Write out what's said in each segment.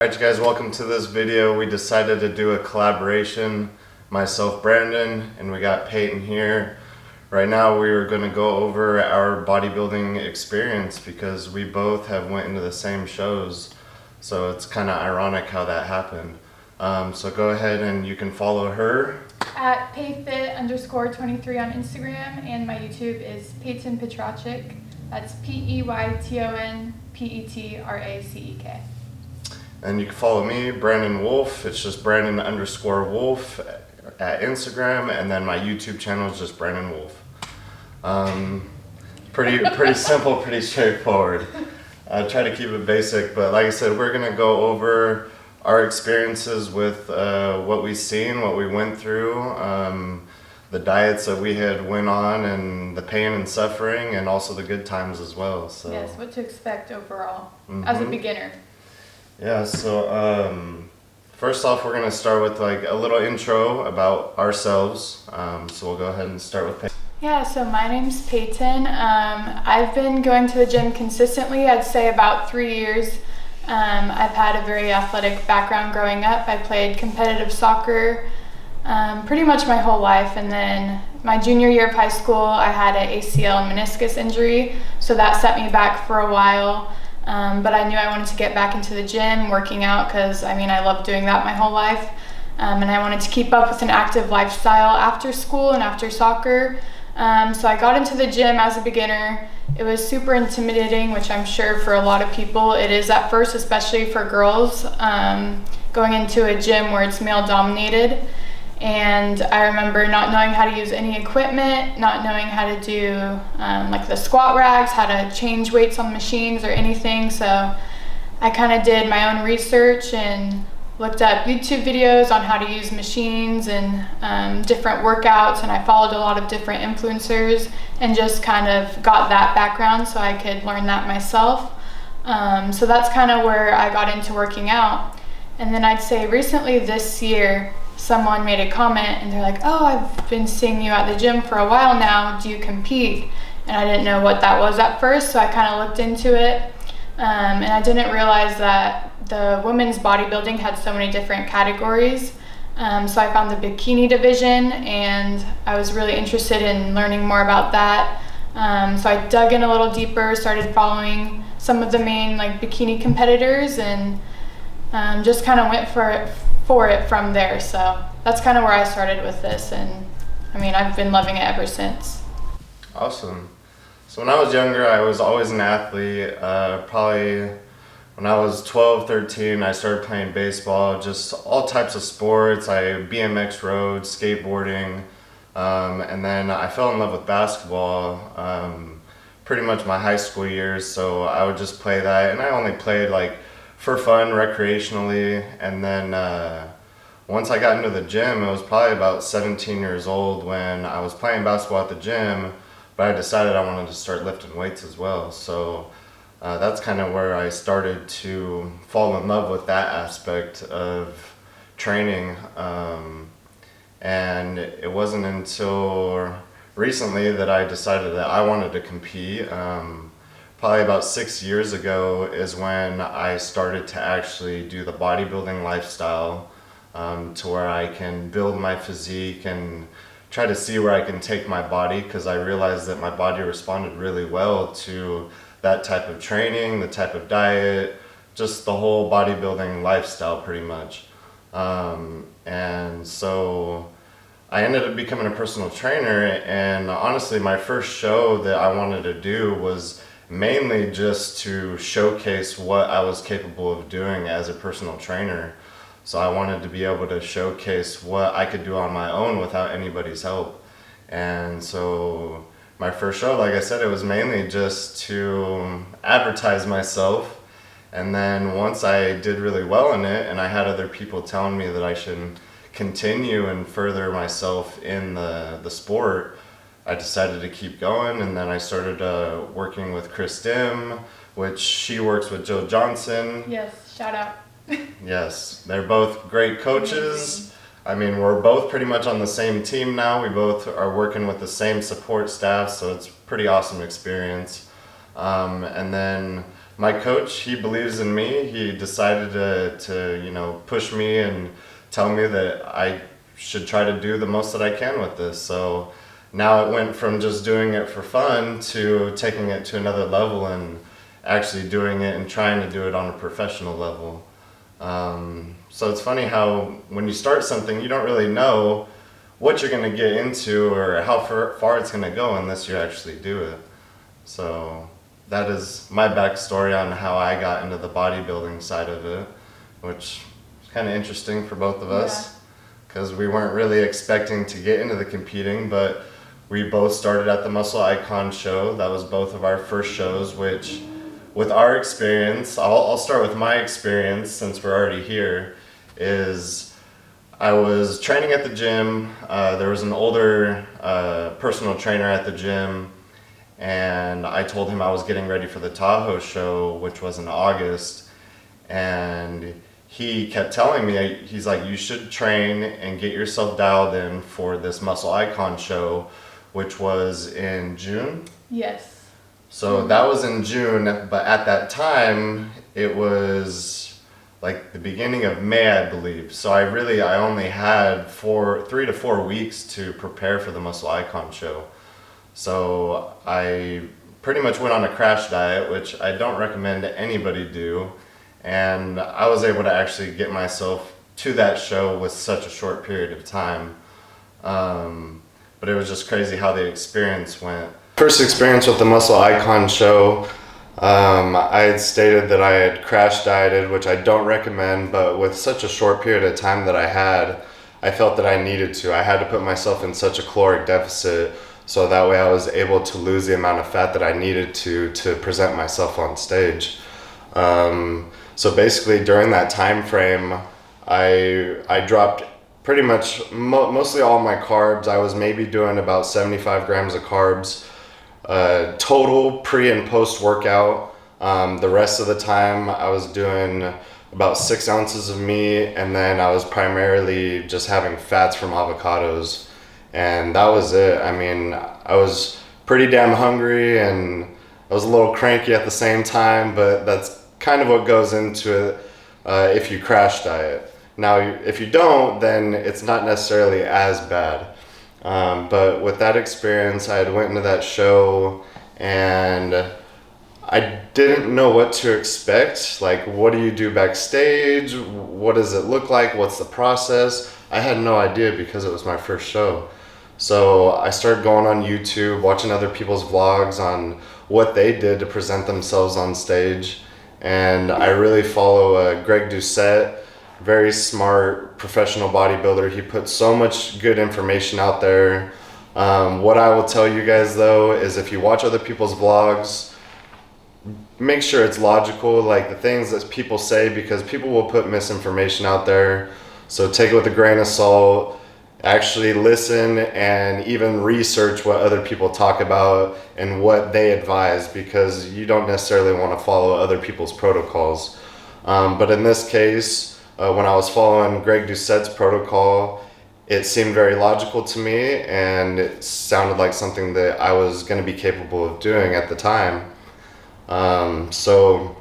Alright you guys, welcome to this video. We decided to do a collaboration, myself, Brandon, and we got Peyton here. Right now we are going to go over our bodybuilding experience because we both have went into the same shows. So it's kind of ironic how that happened. So go ahead and you can follow her. At payfit_23 on Instagram, and my YouTube is Peyton Petracek. That's PeytonPetracek. And you can follow me, Brandon Wolf. It's just Brandon_Wolf at Instagram, and then my YouTube channel is just Brandon Wolf. Pretty simple, pretty straightforward. I try to keep it basic, but like I said, we're gonna go over our experiences with what we've seen, what we went through, the diets that we had went on, and the pain and suffering, and also the good times as well. So yes, what to expect overall as a beginner. Yeah, so first off, we're going to start with like a little intro about ourselves. So we'll go ahead and start with Peyton. Yeah, so my name's Peyton. I've been going to the gym consistently, I'd say about 3 years. I've had a very athletic background growing up. I played competitive soccer pretty much my whole life, and then my junior year of high school I had an ACL and meniscus injury, so that set me back for a while. But I knew I wanted to get back into the gym, working out, because I loved doing that my whole life. And I wanted to keep up with an active lifestyle after school and after soccer. So I got into the gym as a beginner. It was super intimidating, which I'm sure for a lot of people it is at first, especially for girls, going into a gym where it's male dominated. And I remember not knowing how to use any equipment, not knowing how to do like the squat racks, how to change weights on machines or anything. So I kind of did my own research and looked up YouTube videos on how to use machines and different workouts, and I followed a lot of different influencers and just kind of got that background so I could learn that myself. So that's kind of where I got into working out. And then I'd say recently this year, someone made a comment and they're like, "Oh, I've been seeing you at the gym for a while now. Do you compete?" And I didn't know what that was at first, so I kind of looked into it. And I didn't realize that the women's bodybuilding had so many different categories. So I found the bikini division, and I was really interested in learning more about that. So I dug in a little deeper, started following some of the main bikini competitors, and just kind of went for it from there. So that's kind of where I started with this, and I've been loving it ever since. Awesome. So when I was younger, I was always an athlete. Probably when I was 12, 13, I started playing baseball, just all types of sports. I BMX rode, skateboarding, and then I fell in love with basketball pretty much my high school years. So I would just play that, and I only played for fun, recreationally. And then once I got into the gym, it was probably about 17 years old when I was playing basketball at the gym, but I decided I wanted to start lifting weights as well. So that's kind of where I started to fall in love with that aspect of training. And it wasn't until recently that I decided that I wanted to compete. Probably about 6 years ago is when I started to actually do the bodybuilding lifestyle, to where I can build my physique and try to see where I can take my body, because I realized that my body responded really well to that type of training, the type of diet, just the whole bodybuilding lifestyle pretty much. And so I ended up becoming a personal trainer, and honestly my first show that I wanted to do was mainly just to showcase what I was capable of doing as a personal trainer. So I wanted to be able to showcase what I could do on my own without anybody's help. And so my first show, like I said, it was mainly just to advertise myself. And then once I did really well in it, and I had other people telling me that I should continue and further myself in the sport, I decided to keep going. And then I started working with Kris, which she works with Jill Johnson. Yes, shout out. Yes, they're both great coaches. We're both pretty much on the same team now. We both are working with the same support staff, so it's a pretty awesome experience. And then my coach, he believes in me. He decided to you know, push me and tell me that I should try to do the most that I can with this. So now it went from just doing it for fun to taking it to another level and actually doing it and trying to do it on a professional level. So it's funny how when you start something, you don't really know what you're going to get into or how far it's going to go unless you actually do it. So that is my backstory on how I got into the bodybuilding side of it, which is kind of interesting for both of us because we weren't really expecting to get into the competing, but we both started at the Muscle Icon show. That was both of our first shows, which with our experience, I'll start with my experience since we're already here, is I was training at the gym. There was an older personal trainer at the gym, and I told him I was getting ready for the Tahoe Show, which was in August, and he kept telling me, he's like, you should train and get yourself dialed in for this Muscle Icon show, which was in June. Yes. So that was in June, but at that time, it was like the beginning of May, I believe. So I only had 3 to 4 weeks to prepare for the Muscle Icon show. So I pretty much went on a crash diet, which I don't recommend anybody do. And I was able to actually get myself to that show with such a short period of time. But it was just crazy how the experience went. First experience with the Muscle Icon show, I had stated that I had crash dieted, which I don't recommend, but with such a short period of time that I had, I felt that I needed to. I had to put myself in such a caloric deficit so that way I was able to lose the amount of fat that I needed to present myself on stage. So basically during that time frame, I dropped pretty much mostly all my carbs. I was maybe doing about 75 grams of carbs total pre and post workout. The rest of the time I was doing about 6 ounces of meat, and then I was primarily just having fats from avocados, and that was it. I mean, I was pretty damn hungry and I was a little cranky at the same time, but that's kind of what goes into it if you crash diet. Now, if you don't, then it's not necessarily as bad. But with that experience, I had went into that show and I didn't know what to expect. Like, what do you do backstage? What does it look like? What's the process? I had no idea because it was my first show. So I started going on YouTube, watching other people's vlogs on what they did to present themselves on stage. And I really follow Greg Doucette, very smart professional bodybuilder. He puts so much good information out there. What I will tell you guys though is if you watch other people's vlogs, make sure it's logical, like the things that people say, because people will put misinformation out there. So take it with a grain of salt. Actually listen and even research what other people talk about and what they advise, because you don't necessarily want to follow other people's protocols. But in this case, when I was following Greg Doucette's protocol, it seemed very logical to me and it sounded like something that I was going to be capable of doing at the time. So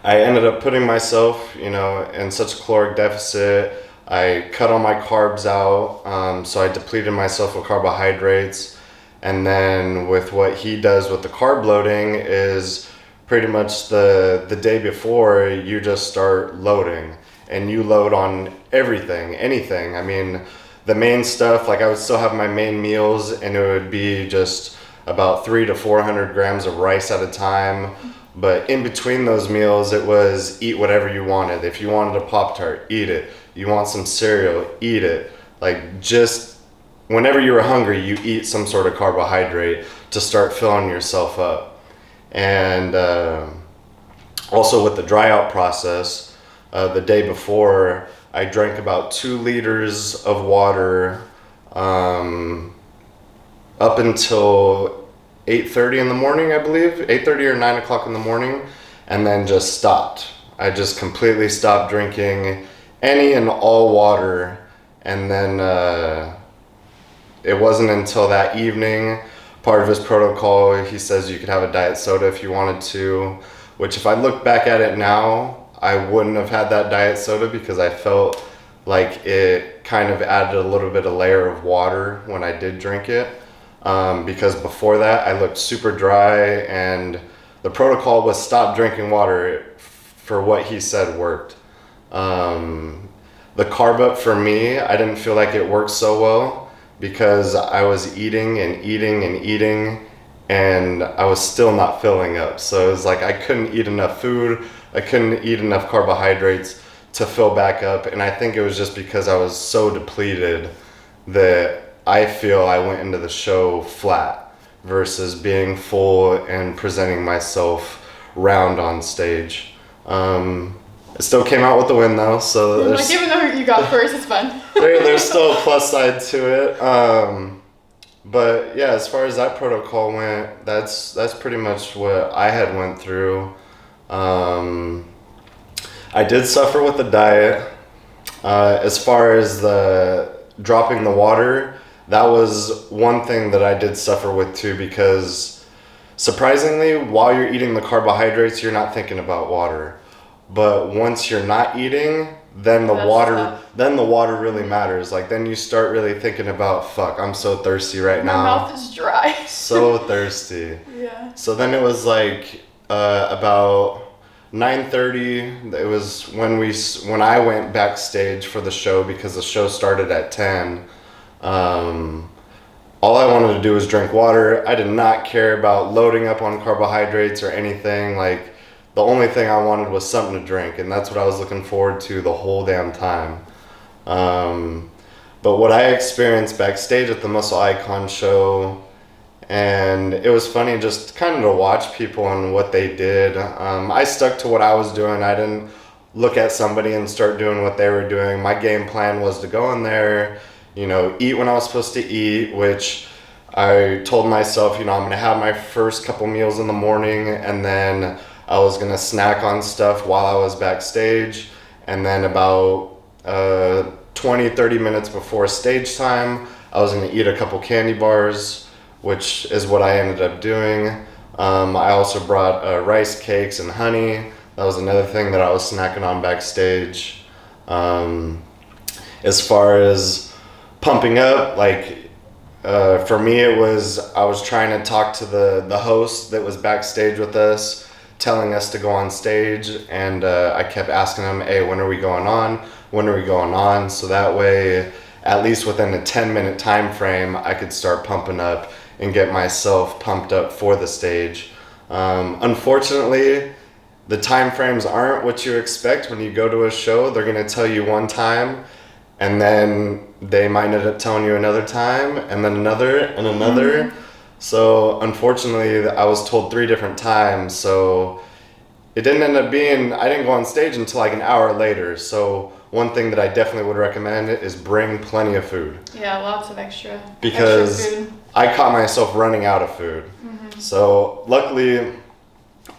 I ended up putting myself, in such a caloric deficit. I cut all my carbs out, so I depleted myself with carbohydrates. And then with what he does with the carb loading is pretty much the day before you just start loading, and you load on everything, anything. I mean, the main stuff, like I would still have my main meals and it would be just about 300 to 400 grams of rice at a time. But in between those meals, it was eat whatever you wanted. If you wanted a Pop-Tart, eat it. You want some cereal, eat it. Like, just whenever you were hungry, you eat some sort of carbohydrate to start filling yourself up. And also with the dry out process, the day before, I drank about 2 liters of water up until 8:30 in the morning, I believe, 8:30 or 9 o'clock in the morning, and then just stopped. I just completely stopped drinking any and all water. And then it wasn't until that evening, part of his protocol, he says you could have a diet soda if you wanted to, which if I look back at it now, I wouldn't have had that diet soda because I felt like it kind of added a little bit of layer of water when I did drink it. Because before that, I looked super dry, and the protocol was stop drinking water for what he said worked. The carb up for me, I didn't feel like it worked so well because I was eating and eating and eating, and I was still not filling up. So it was like I couldn't eat enough food, I couldn't eat enough carbohydrates to fill back up. And I think it was just because I was so depleted that I feel I went into the show flat versus being full and presenting myself round on stage. It still came out with the win though, so like, even though you got first, it's fun. there's still a plus side to it. But yeah, as far as that protocol went, that's pretty much what I had went through. I did suffer with the diet. As far as the dropping the water, that was one thing that I did suffer with too, because surprisingly, while you're eating the carbohydrates, you're not thinking about water. But once you're not eating, then the water really matters. Like then you start really thinking about, fuck, I'm so thirsty right now. My mouth is dry. So thirsty. Yeah. So then it was like about 9:30. It was when I went backstage for the show, because the show started at 10. All I wanted to do was drink water. I did not care about loading up on carbohydrates or anything. Like the only thing I wanted was something to drink, and that's what I was looking forward to the whole damn time. But what I experienced backstage at the Muscle Icon show, and it was funny just kind of to watch people and what they did. I stuck to what I was doing. I didn't look at somebody and start doing what they were doing. My game plan was to go in there, eat when I was supposed to eat, which I told myself, I'm going to have my first couple meals in the morning, and then I was going to snack on stuff while I was backstage. And then about 20-30 minutes before stage time, I was going to eat a couple candy bars, which is what I ended up doing. I also brought rice cakes and honey. That was another thing that I was snacking on backstage. As far as pumping up, for me, I was trying to talk to the host that was backstage with us, telling us to go on stage, and I kept asking him, hey, when are we going on? When are we going on? So that way, at least within a 10-minute time frame, I could start pumping up and get myself pumped up for the stage. Unfortunately, the time frames aren't what you expect when you go to a show. They're going to tell you one time, and then they might end up telling you another time, and then another, and another. Mm-hmm. So unfortunately, I was told 3 different times. So it didn't end up being, I didn't go on stage until like an hour later. So one thing that I definitely would recommend is bring plenty of food. Yeah, lots of extra. Because extra food. I caught myself running out of food. Mm-hmm. So luckily,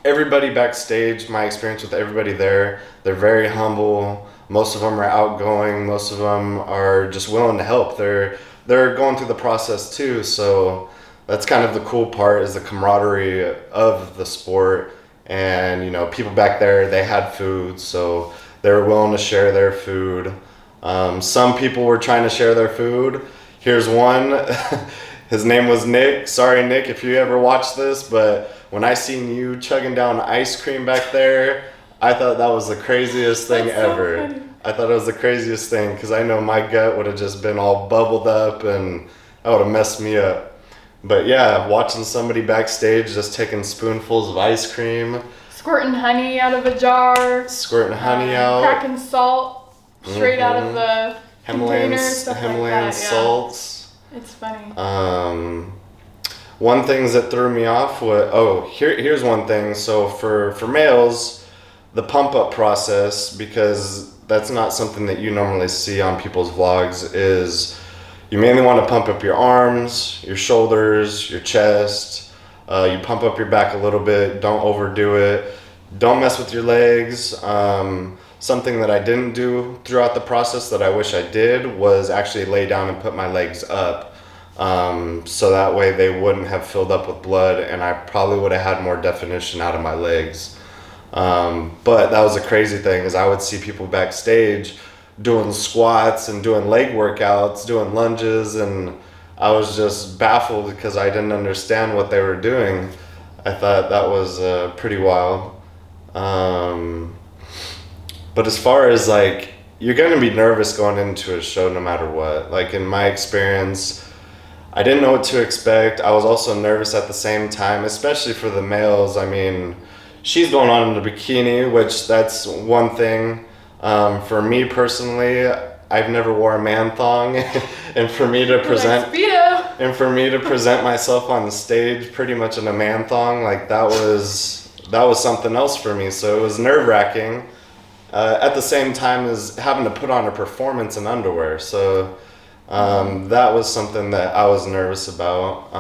everybody backstage, my experience with everybody there, they're very humble. Most of them are outgoing. Most of them are just willing to help. They're going through the process too. So that's kind of the cool part, is the camaraderie of the sport. And, people back there, they had food, so they were willing to share their food. Some people were trying to share their food. Here's one. His name was Nick. Sorry, Nick, if you ever watch this, but when I seen you chugging down ice cream back there, I thought that was the craziest thing ever. So I thought it was the craziest thing, because I know my gut would have just been all bubbled up, and that would have messed me up. But yeah, watching somebody backstage just taking spoonfuls of ice cream. Squirting honey out of a jar. Squirting honey out. Cracking salt straight out of the container, stuff Himalayan like that, salts. Yeah. It's funny. One things that threw me off was, here's one thing. So for males, the pump up process, because that's not something that you normally see on people's vlogs, is you mainly want to pump up your arms, your shoulders, your chest. You pump up your back a little bit. Don't overdo it. Don't mess with your legs. Something that I didn't do throughout the process that I wish I did was actually lay down and put my legs up. So that way they wouldn't have filled up with blood, and I probably would have had more definition out of my legs. But that was the crazy thing, is I would see people backstage doing squats and doing leg workouts, doing lunges, and I was just baffled because I didn't understand what they were doing. I thought that was pretty wild. But as far as like, you're going to be nervous going into a show no matter what. Like in my experience, I didn't know what to expect. I was also nervous at the same time, especially for the males. I mean, she's going on in the bikini, which that's one thing. For me personally, I've never wore a man thong, and for me to present myself on the stage pretty much in a man thong, like that was something else for me. So it was nerve-wracking. At the same time as having to put on a performance in underwear. So that was something that I was nervous about.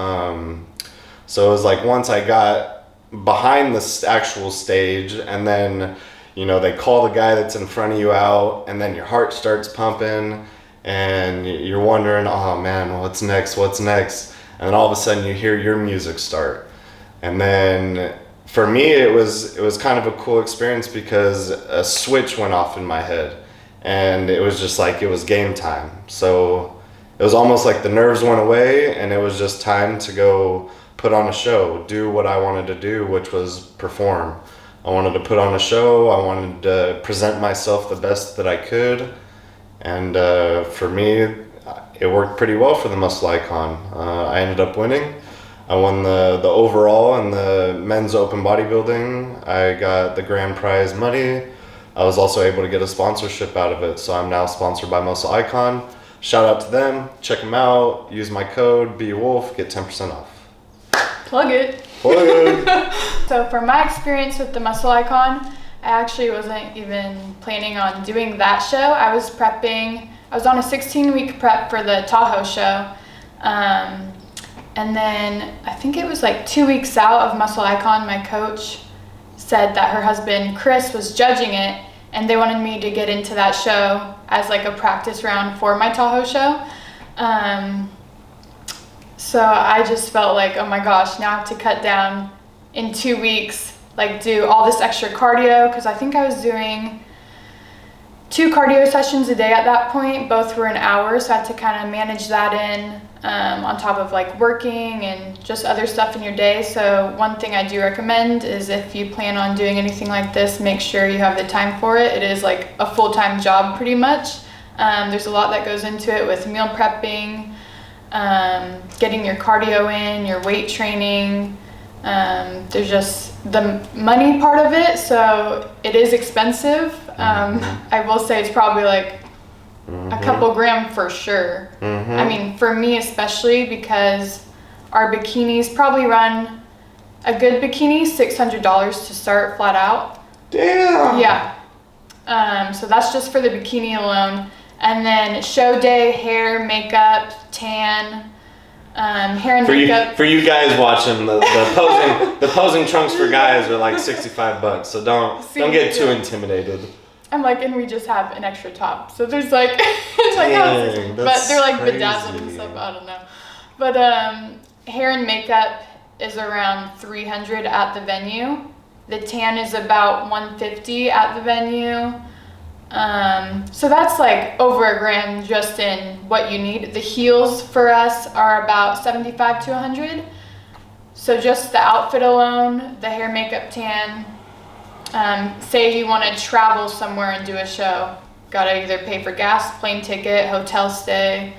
So it was like once I got behind the actual stage, and then, you know, they call the guy that's in front of you out, and then your heart starts pumping and you're wondering, oh man, what's next? And then all of a sudden you hear your music start. And then for me, it was kind of a cool experience because a switch went off in my head, and it was just like it was game time. So it was almost like the nerves went away, and it was just time to go put on a show, do what I wanted to do, which was perform. I wanted to put on a show. I wanted to present myself the best that I could, and for me, it worked pretty well for the Muscle Icon. I ended up winning. I won the overall in the men's open bodybuilding. I got the grand prize money. I was also able to get a sponsorship out of it, so I'm now sponsored by Muscle Icon. Shout out to them. Check them out. Use my code BWolf. Get 10% off. Plug it. So for my experience with the Muscle Icon, I actually wasn't even planning on doing that show. I was prepping. I was on a 16-week prep for the Tahoe Show. And then I think it was like 2 weeks out of Muscle Icon, my coach said that her husband, Chris, was judging it, and they wanted me to get into that show as like a practice round for my Tahoe Show. So I just felt like, oh my gosh, now I have to cut down in 2 weeks, like do all this extra cardio, because I think I was doing 2 cardio sessions a day at that point. Both were an hour, so I had to kind of manage that in on top of like working and just other stuff in your day. So one thing I do recommend is if you plan on doing anything like this, make sure you have the time for it. It is like a full-time job pretty much. There's a lot that goes into it with meal prepping, getting your cardio in, your weight training. There's just the money part of it, so it is expensive. I will say it's probably like a couple grand for sure. I mean, for me especially, because our bikinis probably run, a good bikini, $600 to start flat out. Damn. Yeah. So that's just for the bikini alone. And then show day, hair, makeup, tan, hair and makeup. For you guys watching, the posing trunks for guys are like $65, so don't get too intimidated. I'm like, and we just have an extra top. So there's like, it's like, Dang, but they're like crazy. bedazzled and stuff. I don't know. But hair and makeup is around $300 at the venue. The tan is about $150 at the venue. So that's like over a grand just in what you need. The heels for us are about $75 to $100. So just the outfit alone, the hair, makeup, tan. Say you want to travel somewhere and do a show, gotta either pay for gas, plane ticket, hotel stay.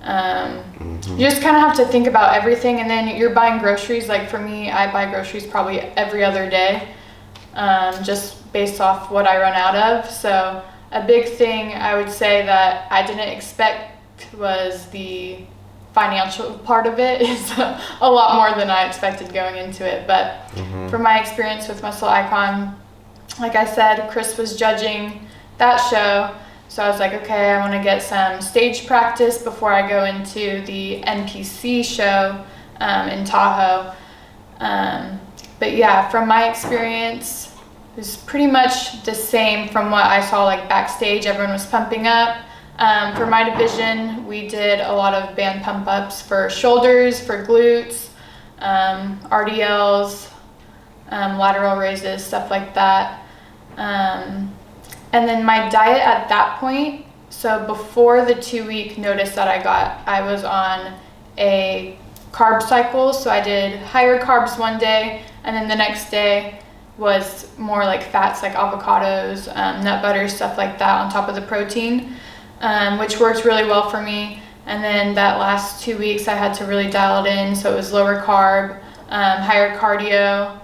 You just kind of have to think about everything, and then you're buying groceries. Like for me, I buy groceries probably every other day, just based off what I run out of. So a big thing I would say that I didn't expect was the financial part of it is a lot more than I expected going into it. But from my experience with Muscle Icon, like I said, Chris was judging that show. So I was like, okay, I want to get some stage practice before I go into the NPC show in Tahoe. But yeah, from my experience, it was pretty much the same from what I saw like backstage. Everyone was pumping up. For my division, we did a lot of band pump ups for shoulders, for glutes, RDLs, lateral raises, stuff like that. And then my diet at that point, so before the 2-week notice that I got, I was on a carb cycle. So I did higher carbs one day, and then the next day was more like fats, like avocados, nut butter, stuff like that on top of the protein, which worked really well for me. And then that last 2 weeks I had to really dial it in. So it was lower carb, higher cardio.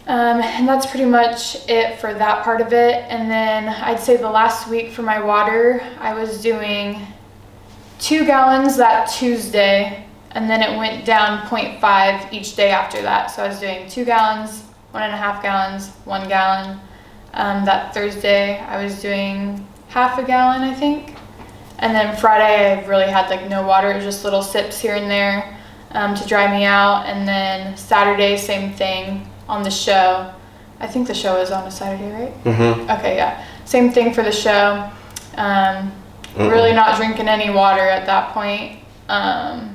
And that's pretty much it for that part of it. And then I'd say the last week for my water, I was doing 2 gallons that Tuesday, and then it went down 0.5 each day after that. So I was doing 2 gallons, 1.5 gallons, 1 gallon. That Thursday I was doing half a gallon, I think. And then Friday I really had like no water, it was just little sips here and there to dry me out. And then Saturday, same thing. On the show, I think the show is on a Saturday, right? Mm-hmm. Okay, yeah. Same thing for the show. Really not drinking any water at that point. That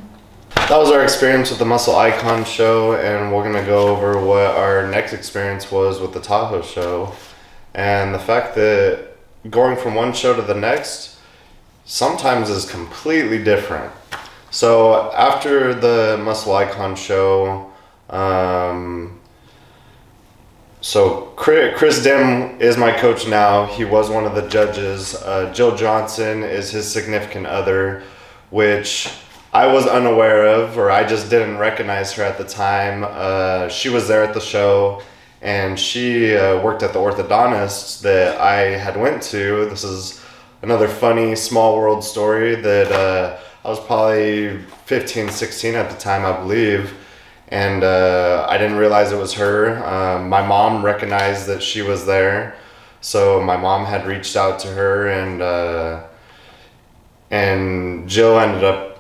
was our experience with the Muscle Icon show, and we're gonna go over what our next experience was with the Tahoe show, and the fact that going from one show to the next sometimes is completely different. So after the Muscle Icon show, so Chris Dim is my coach now. He was one of the judges. Jill Johnson is his significant other, which I was unaware of, or I just didn't recognize her at the time. She was there at the show, and she worked at the orthodontist that I had went to. This is another funny small world story that I was probably 15, 16 at the time, I believe. And I didn't realize it was her. My mom recognized that she was there, so my mom had reached out to her, and Jill ended up,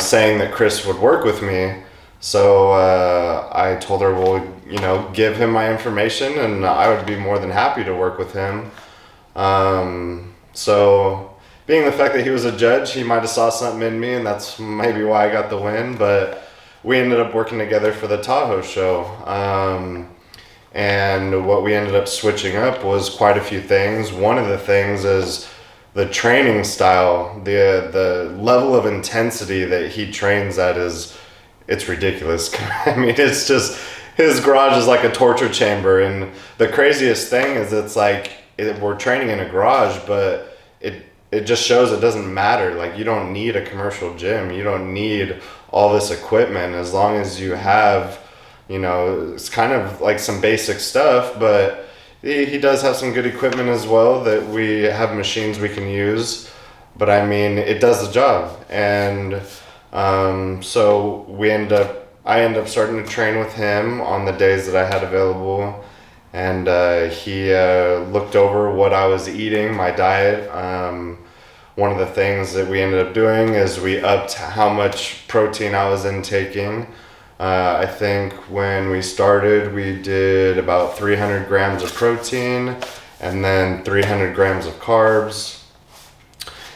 saying that Chris would work with me. So I told her, well, give him my information, and I would be more than happy to work with him. So being the fact that he was a judge, he might have saw something in me, and that's maybe why I got the win. But we ended up working together for the Tahoe show. And what we ended up switching up was quite a few things. One of the things is the training style, the level of intensity that he trains at it's ridiculous. I mean, it's just, his garage is like a torture chamber. And the craziest thing is it's like, we're training in a garage, but it just shows it doesn't matter. Like, you don't need a commercial gym. You don't need all this equipment, as long as you have, it's kind of like some basic stuff, but he does have some good equipment as well, that we have machines we can use, but I mean, it does the job. And so I ended up starting to train with him on the days that I had available, and he looked over what I was eating, my diet. One of the things that we ended up doing is we upped how much protein I was intaking. I think when we started, we did about 300 grams of protein and then 300 grams of carbs.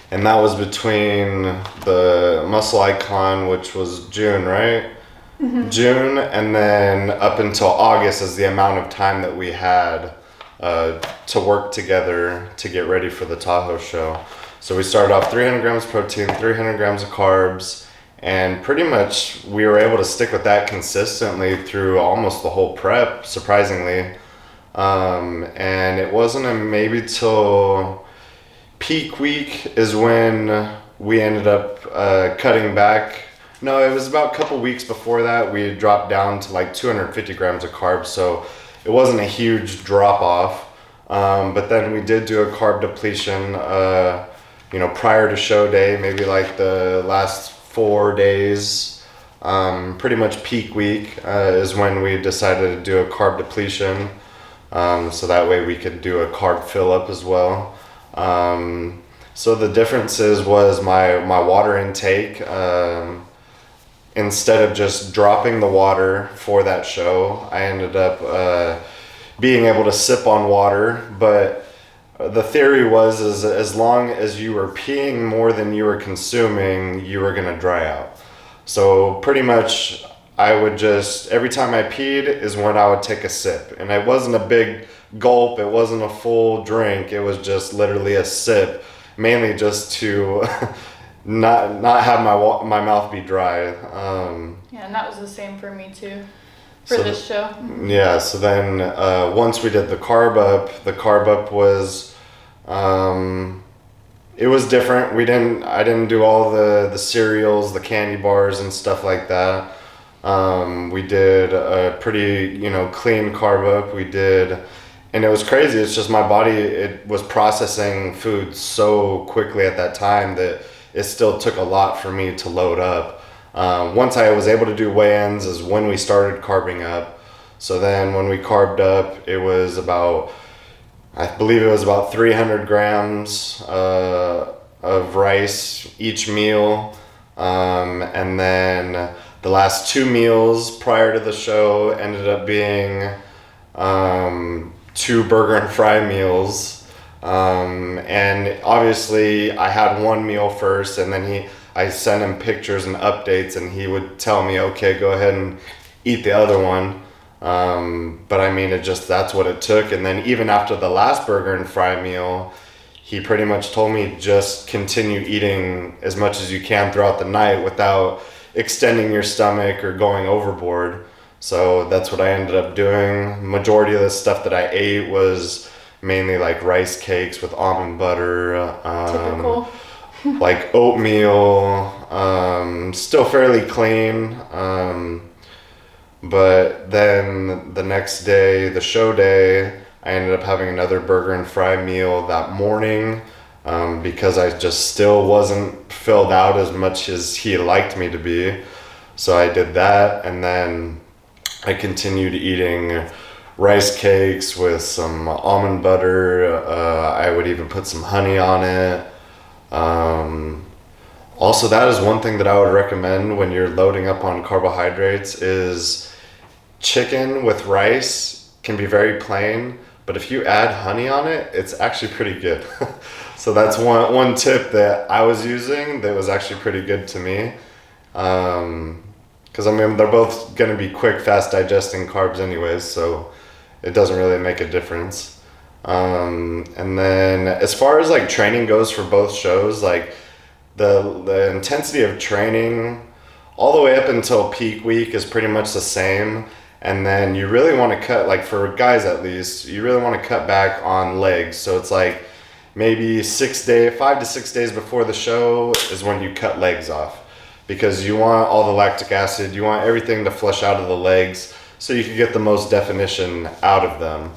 And that was between the Muscle Icon, which was June, right? Mm-hmm. June, and then up until August is the amount of time that we had to work together to get ready for the Tahoe show. So we started off 300 grams of protein, 300 grams of carbs, and pretty much we were able to stick with that consistently through almost the whole prep, surprisingly. And it wasn't maybe till peak week is when we ended up cutting back. No, it was about a couple weeks before that we dropped down to like 250 grams of carbs, so it wasn't a huge drop off. But then we did do a carb depletion prior to show day, maybe like the last 4 days, pretty much peak week is when we decided to do a carb depletion, so that way we could do a carb fill up as well. So the differences was my water intake. Instead of just dropping the water for that show, I ended up being able to sip on water, but the theory was as long as you were peeing more than you were consuming, you were gonna dry out. So pretty much I would just, every time I peed is when I would take a sip. And it wasn't a big gulp, it wasn't a full drink, it was just literally a sip, mainly just to not have my mouth be dry. Yeah, and that was the same for me too, for this show. Yeah, so then once we did the carb up was, it was different. I didn't do all the cereals, the candy bars and stuff like that. We did a pretty, clean carb up. And it was crazy. It's just my body, it was processing food so quickly at that time that it still took a lot for me to load up. Once I was able to do weigh-ins is when we started carbing up. So then when we carbed up, it was about, I believe it was about 300 grams of rice each meal. And then the last 2 meals prior to the show ended up being 2 burger and fry meals. And obviously I had one meal first, and then I sent him pictures and updates, and he would tell me, okay, go ahead and eat the other one. But I mean, that's what it took. And then even after the last burger and fry meal, he pretty much told me just continue eating as much as you can throughout the night without extending your stomach or going overboard. So that's what I ended up doing. Majority of the stuff that I ate was mainly like rice cakes with almond butter, Typical. like oatmeal, still fairly clean. But then the next day, the show day, I ended up having another burger and fry meal that morning, because I just still wasn't filled out as much as he liked me to be. So I did that, and then I continued eating rice cakes with some almond butter. I would even put some honey on it. Also, that is one thing that I would recommend when you're loading up on carbohydrates is chicken with rice can be very plain, but if you add honey on it, it's actually pretty good. So that's one tip that I was using that was actually pretty good to me. Because I mean, they're both going to be quick, fast digesting carbs anyways, so it doesn't really make a difference. And then as far as like training goes for both shows, like the intensity of training all the way up until peak week is pretty much the same. And then you really want to cut, like for guys at least, you really want to cut back on legs. So it's like maybe 5 to 6 days before the show is when you cut legs off, because you want all the lactic acid, you want everything to flush out of the legs so you can get the most definition out of them.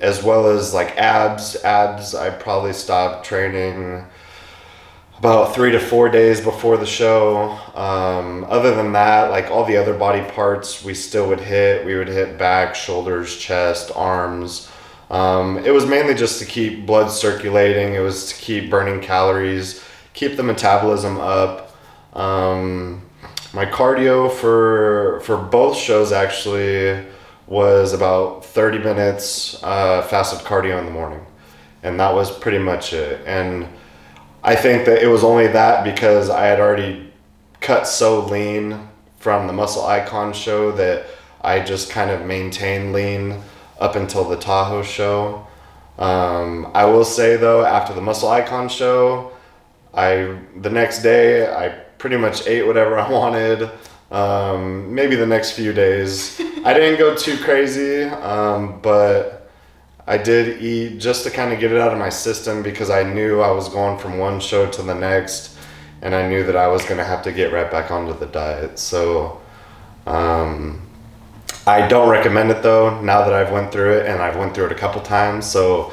As well as like abs, I probably stopped training about 3 to 4 days before the show. Other than that, like all the other body parts we still would hit. We would hit back, shoulders, chest, arms. It was mainly just to keep blood circulating. It was to keep burning calories, keep the metabolism up. My cardio for both shows actually was about 30 minutes fasted cardio in the morning. And that was pretty much it. And I think that it was only that because I had already cut so lean from the Muscle Icon show that I just kind of maintained lean up until the Tahoe show. I will say though, after the Muscle Icon show, the next day I pretty much ate whatever I wanted. Maybe the next few days. I didn't go too crazy, but I did eat just to kind of get it out of my system because I knew I was going from one show to the next, and I knew that I was going to have to get right back onto the diet. So I don't recommend it though, now that I've went through it, and I've went through it a couple times. So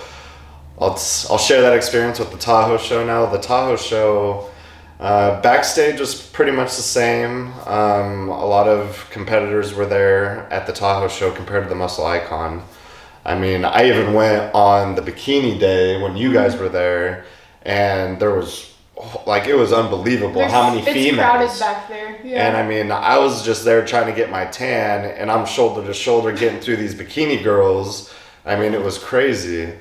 I'll share that experience with the Tahoe show now. The Tahoe show, Backstage was pretty much the same. A lot of competitors were there at the Tahoe show compared to the Muscle Icon. I mean, I even went on the Bikini day when you guys were there, and there was, like, it was unbelievable how many females. It's crowded back there. Yeah. And I mean, I was just there trying to get my tan, and I'm shoulder to shoulder getting through these bikini girls. I mean, it was crazy.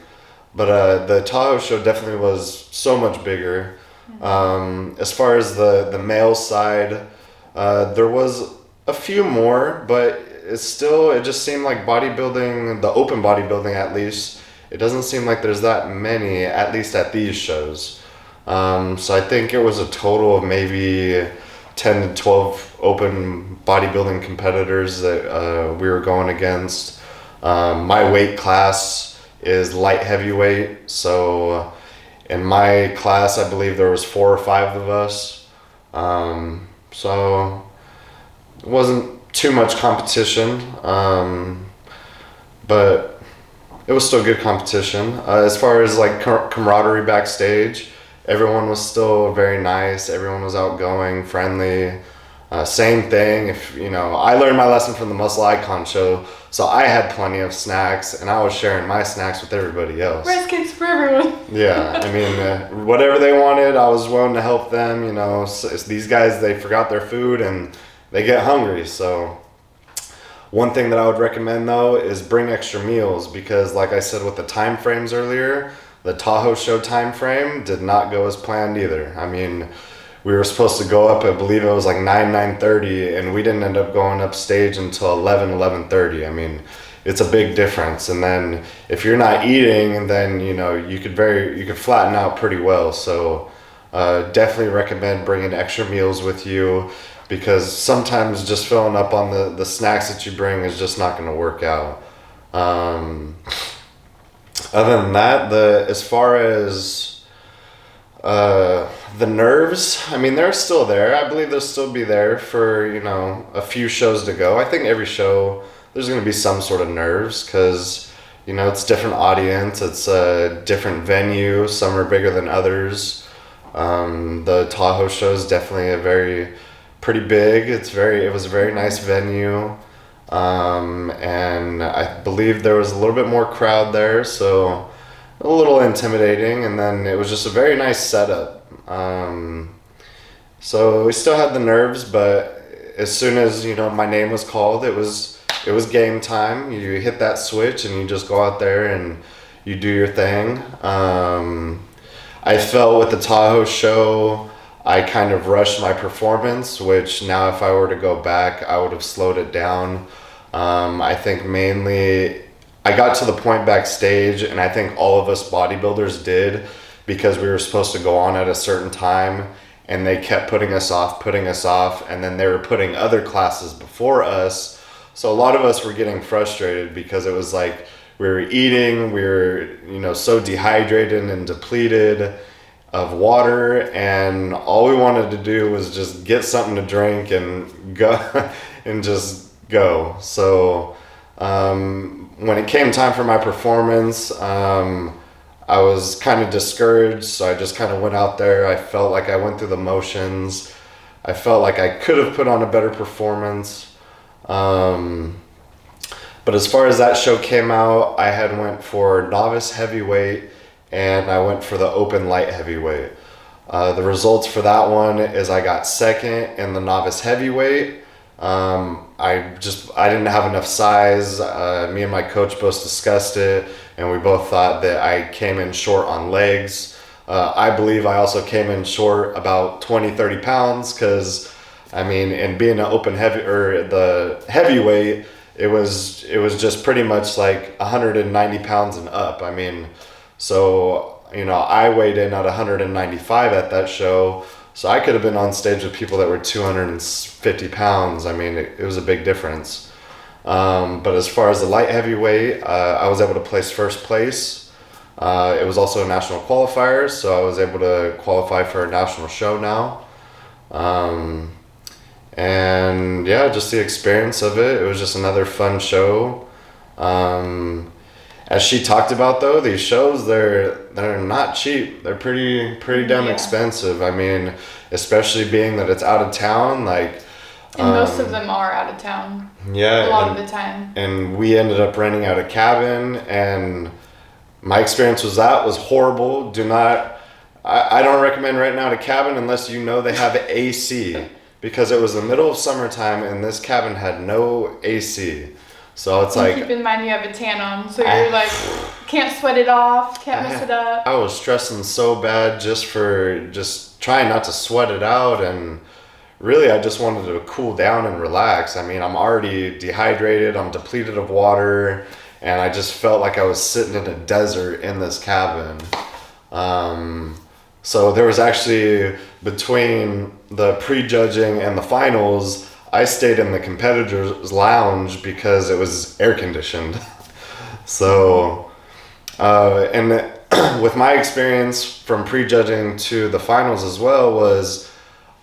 But the Tahoe show definitely was so much bigger. As far as the male side, there was a few more, but it just seemed like bodybuilding, the open bodybuilding at least, it doesn't seem like there's that many, at least at these shows. So I think it was a total of maybe 10 to 12 open bodybuilding competitors that we were going against. My weight class is light heavyweight, so in my class I believe there was 4 or 5 of us. So it wasn't too much competition, but it was still good competition. As far as like camaraderie backstage, everyone was still very nice. Everyone was outgoing, friendly. Same thing. If I learned my lesson from the Muscle Icon show, so I had plenty of snacks, and I was sharing my snacks with everybody else. Rice cakes for everyone. Yeah, I mean, whatever they wanted, I was willing to help them. So these guys, they forgot their food and they get hungry. So one thing that I would recommend though is bring extra meals, because like I said with the time frames earlier, the Tahoe Show time frame did not go as planned either. I mean, we were supposed to go up, I believe it was like 9:30, and we didn't end up going up stage until 11:30. I mean, it's a big difference. And then if you're not eating, then you could flatten out pretty well. So definitely recommend bringing extra meals with you, because sometimes just filling up on the snacks that you bring is just not going to work out. Other than that, as far as the nerves, I mean, they're still there. I believe they'll still be there for, a few shows to go. I think every show there's going to be some sort of nerves, because, it's different audience. It's a different venue. Some are bigger than others. The Tahoe Show is definitely pretty big. It was a very nice venue. And I believe there was a little bit more crowd there, so a little intimidating. And then it was just a very nice setup. So we still had the nerves, but as soon as my name was called, it was game time. You hit that switch and you just go out there and you do your thing. I felt with the Tahoe Show, I kind of rushed my performance, which now if I were to go back, I would have slowed it down. I think mainly I got to the point backstage, and I think all of us bodybuilders did, because we were supposed to go on at a certain time, and they kept putting us off, and then they were putting other classes before us. So a lot of us were getting frustrated, because it was like we were eating, we were so dehydrated and depleted of water, and all we wanted to do was just get something to drink and go and just go. So when it came time for my performance, I was kind of discouraged, so I just kind of went out there. I felt like I went through the motions. I felt like I could have put on a better performance. But as far as that show came out, I had went for novice heavyweight, and I went for the open light heavyweight. The results for that one is I got second in the novice heavyweight. I didn't have enough size. Me and my coach both discussed it, and we both thought that I came in short on legs. I believe I also came in short about 20-30 pounds, because I mean, and being an open the heavyweight, it was just pretty much like 190 pounds and up. I mean, so I weighed in at 195 at that show. So I could have been on stage with people that were 250 pounds. I mean, it was a big difference. But as far as the light heavyweight, I was able to place first place. It was also a national qualifier, so I was able to qualify for a national show now. And yeah, just the experience of it. It was just another fun show. As she talked about though, these shows, they're not cheap. They're pretty damn expensive. I mean, especially being that it's out of town, like. And most of them are out of town. Yeah. A lot of the time. And we ended up renting out a cabin, and my experience was horrible. I don't recommend renting out a cabin unless they have AC, because it was the middle of summertime and this cabin had no AC. So it's like, keep in mind you have a tan on, so you're like, can't sweat it off, can't mess it up. I was stressing so bad just trying not to sweat it out, and really I just wanted to cool down and relax. I mean, I'm already dehydrated, I'm depleted of water, and I just felt like I was sitting in a desert in this cabin. So there was actually, between the prejudging and the finals, I stayed in the competitors lounge because it was air conditioned. So, and with my experience from prejudging to the finals as well was,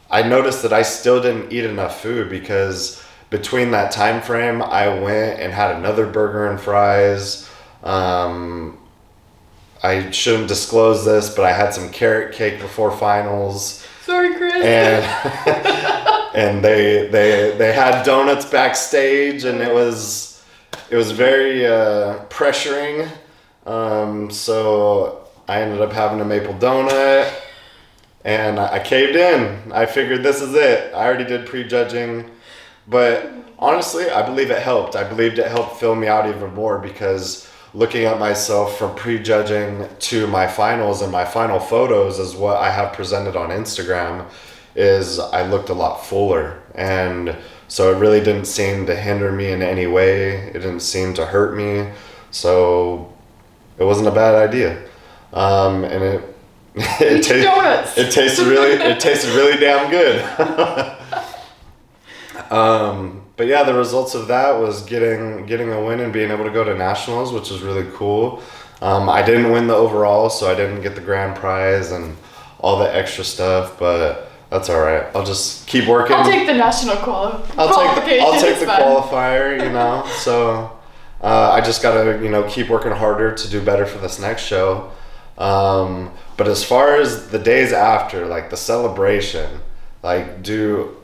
I noticed that I still didn't eat enough food, because between that time frame, I went and had another burger and fries. I shouldn't disclose this, but I had some carrot cake before finals. Sorry, Kris. And and they had donuts backstage, and it was very pressuring. So I ended up having a maple donut, and I caved in. I figured this is it. I already did prejudging, but honestly, I believe it helped. I believed it helped fill me out even more, because looking at myself from prejudging to my finals, and my final photos is what I have presented on Instagram, is I looked a lot fuller. And so it really didn't seem to hinder me in any way. It didn't seem to hurt me. So it wasn't a bad idea. And it tasted really damn good. But yeah, the results of that was getting a win and being able to go to nationals, which is really cool. I didn't win the overall, so I didn't get the grand prize and all the extra stuff, but that's all right. I'll just keep working. I'll take the national qualification. I'll take the qualifier, you know. So I just gotta, keep working harder to do better for this next show. But as far as the days after, like the celebration,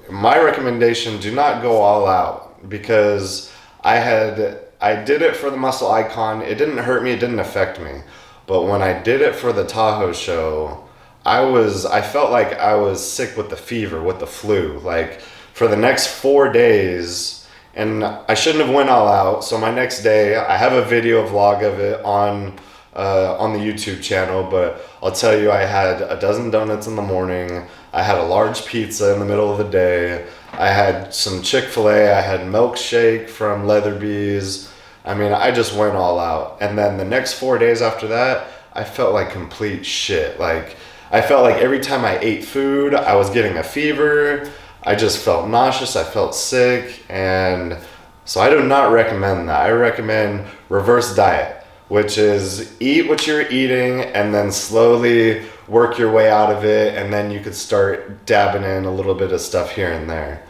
my recommendation, do not go all out, because I did it for the Muscle Icon. It didn't hurt me, it didn't affect me. But when I did it for the Tahoe Show, I felt like I was sick with the fever, with the flu. Like for the next 4 days, and I shouldn't have went all out. So my next day, I have a video vlog of it on the YouTube channel, but I'll tell you, I had a dozen donuts in the morning. I had a large pizza in the middle of the day. I had some Chick-fil-A. I had milkshake from Leatherby's. I mean, I just went all out. And then the next 4 days after that, I felt like complete shit. Like, I felt like every time I ate food, I was getting a fever. I just felt nauseous. I felt sick. And so I do not recommend that. I recommend reverse diet, which is eat what you're eating and then slowly work your way out of it, and then you could start dabbing in a little bit of stuff here and there.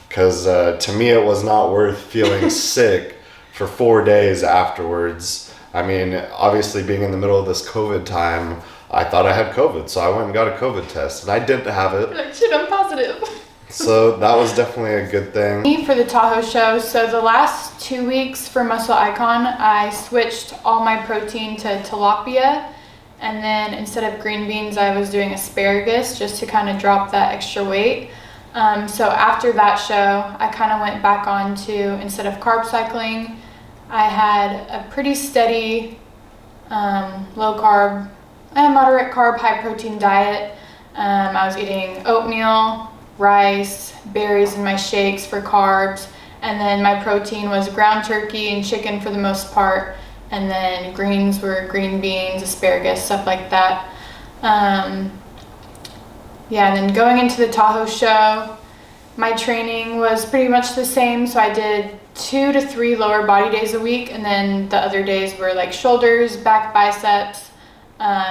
Because to me, it was not worth feeling sick for 4 days afterwards. I mean, obviously being in the middle of this COVID time, I thought I had COVID, so I went and got a COVID test, and I didn't have it. You're like, shit, I'm positive. So that was definitely a good thing. For the Tahoe Show, so the last 2 weeks for Muscle Icon, I switched all my protein to tilapia, and then instead of green beans, I was doing asparagus just to kind of drop that extra weight. So after that show, I kind of went back on to, instead of carb cycling, I had a pretty steady low carb, moderate carb, high protein diet. I was eating oatmeal, rice, berries in my shakes for carbs, and then my protein was ground turkey and chicken for the most part, and then greens were green beans, asparagus, stuff like that. Yeah, and then going into the Tahoe Show, my training was pretty much the same, so I did 2 to 3 lower body days a week, and then the other days were like shoulders, back, biceps,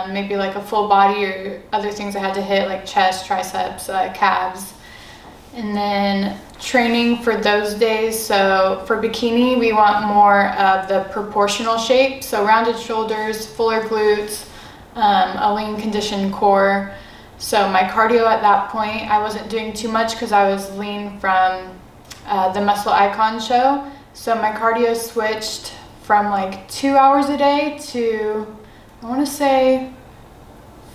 maybe like a full body or other things I had to hit, like chest, triceps, calves. And then training for those days, so for bikini, we want more of the proportional shape, so rounded shoulders, fuller glutes, a lean conditioned core. So my cardio at that point, I wasn't doing too much because I was lean from the Muscle Icon show. So my cardio switched from like 2 hours a day to, I want to say,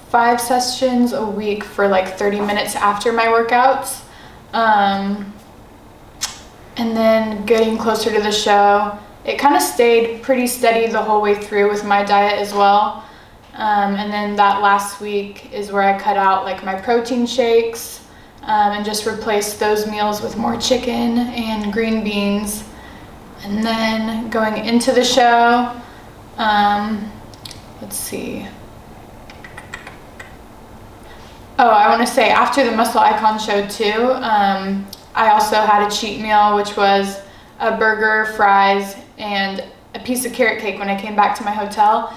5 sessions a week for like 30 minutes after my workouts. And then getting closer to the show, it kind of stayed pretty steady the whole way through with my diet as well. And then that last week is where I cut out like my protein shakes. and just replace those meals with more chicken and green beans. And then going into the show, let's see. Oh, I want to say after the Muscle Icon show too, I also had a cheat meal, which was a burger, fries, and a piece of carrot cake when I came back to my hotel.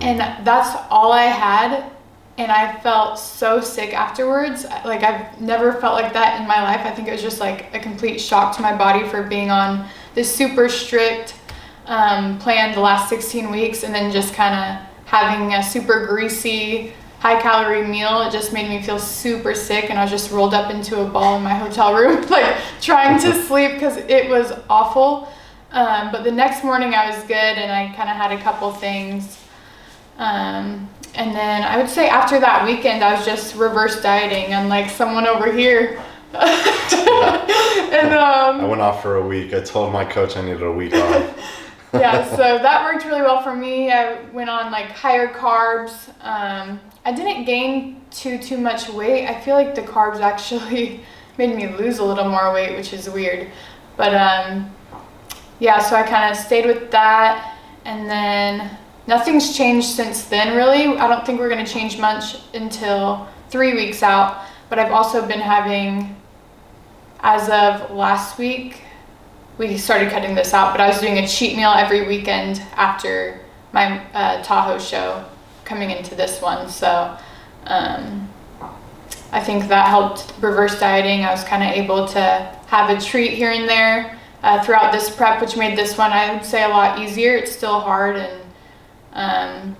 And that's all I had. And I felt so sick afterwards. Like, I've never felt like that in my life. I think it was just like a complete shock to my body for being on this super strict plan the last 16 weeks and then just kind of having a super greasy, high calorie meal. It just made me feel super sick, and I was just rolled up into a ball in my hotel room, like trying to sleep because it was awful. But the next morning I was good, and I kind of had a couple things. And then I would say after that weekend, I was just reverse dieting, unlike someone over here. And I went off for a week. I told my coach I needed a week off. Yeah, so that worked really well for me. I went on like higher carbs. I didn't gain too much weight. I feel like the carbs actually made me lose a little more weight, which is weird. But yeah, so I kind of stayed with that, and then nothing's changed since then, really. I don't think we're going to change much until 3 weeks out, but I've also been having, as of last week, we started cutting this out, but I was doing a cheat meal every weekend after my Tahoe show coming into this one. So I think that helped reverse dieting. I was kind of able to have a treat here and there throughout this prep, which made this one, I would say, a lot easier. It's still hard, and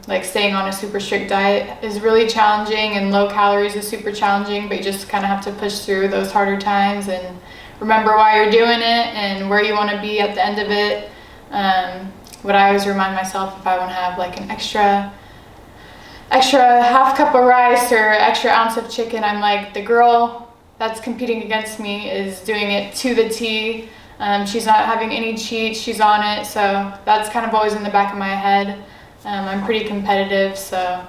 like staying on a super strict diet is really challenging, and low calories is super challenging, but you just kind of have to push through those harder times and remember why you're doing it and where you want to be at the end of it. What I always remind myself, if I want to have like an extra half cup of rice or extra ounce of chicken, I'm like, the girl that's competing against me is doing it to the T. She's not having any cheats, she's on it. So that's kind of always in the back of my head. I'm pretty competitive, so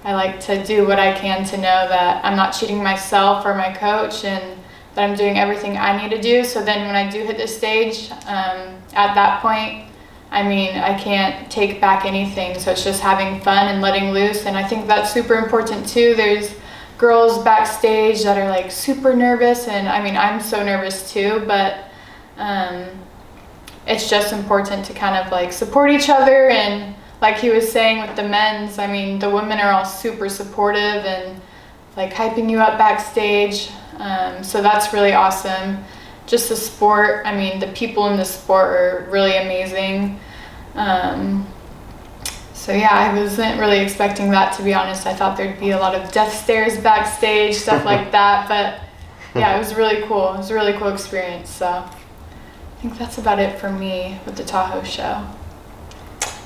I like to do what I can to know that I'm not cheating myself or my coach, and that I'm doing everything I need to do. So then when I do hit this stage, at that point, I mean, I can't take back anything. So it's just having fun and letting loose. And I think that's super important too. There's girls backstage that are like super nervous. And I mean, I'm so nervous too, but it's just important to kind of like support each other. And like he was saying with the men's, I mean, the women are all super supportive and like hyping you up backstage. So that's really awesome. Just the sport, I mean, the people in the sport are really amazing. So yeah, I wasn't really expecting that, to be honest. I thought there'd be a lot of death stares backstage, stuff like that. But yeah, it was really cool. It was a really cool experience. So I think that's about it for me with the Tahoe show.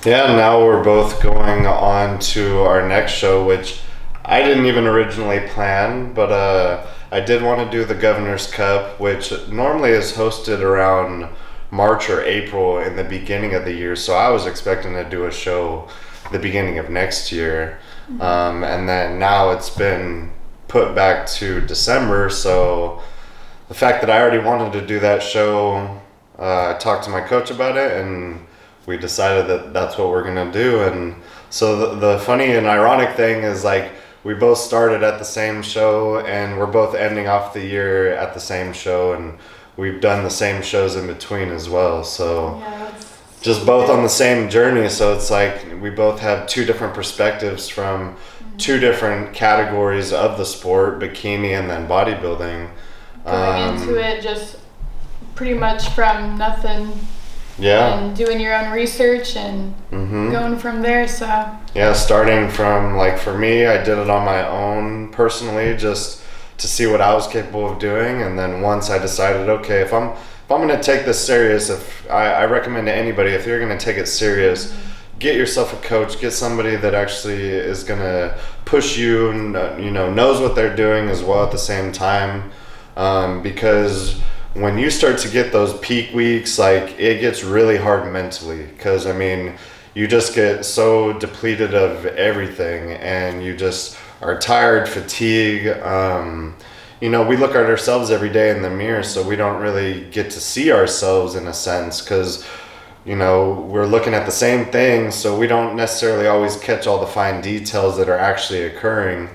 Yeah, now we're both going on to our next show, which I didn't even originally plan, but I did want to do the Governor's Cup, which normally is hosted around March or April in the beginning of the year. So I was expecting to do a show the beginning of next year. And then now it's been put back to December. So the fact that I already wanted to do that show, I talked to my coach about it, and we decided that that's what we're going to do. And so the funny and ironic thing is, like, we both started at the same show, and we're both ending off the year at the same show, and we've done the same shows in between as well. So yeah, just both on the same journey. So it's like we both have two different perspectives from two different categories of the sport, bikini and then bodybuilding. Going into it just pretty much from nothing. Yeah. And doing your own research and going from there. So yeah, starting from, like, for me, I did it on my own personally, just to see what I was capable of doing. And then once I decided, okay, if I'm going to take this serious, if I recommend to anybody, if you're going to take it serious, get yourself a coach, get somebody that actually is going to push you and knows what they're doing as well at the same time, because when you start to get those peak weeks, like, it gets really hard mentally, because I mean, you just get so depleted of everything, and you just are tired, fatigued. you know, we look at ourselves every day in the mirror, so we don't really get to see ourselves in a sense, because, you know, we're looking at the same thing, so we don't necessarily always catch all the fine details that are actually occurring.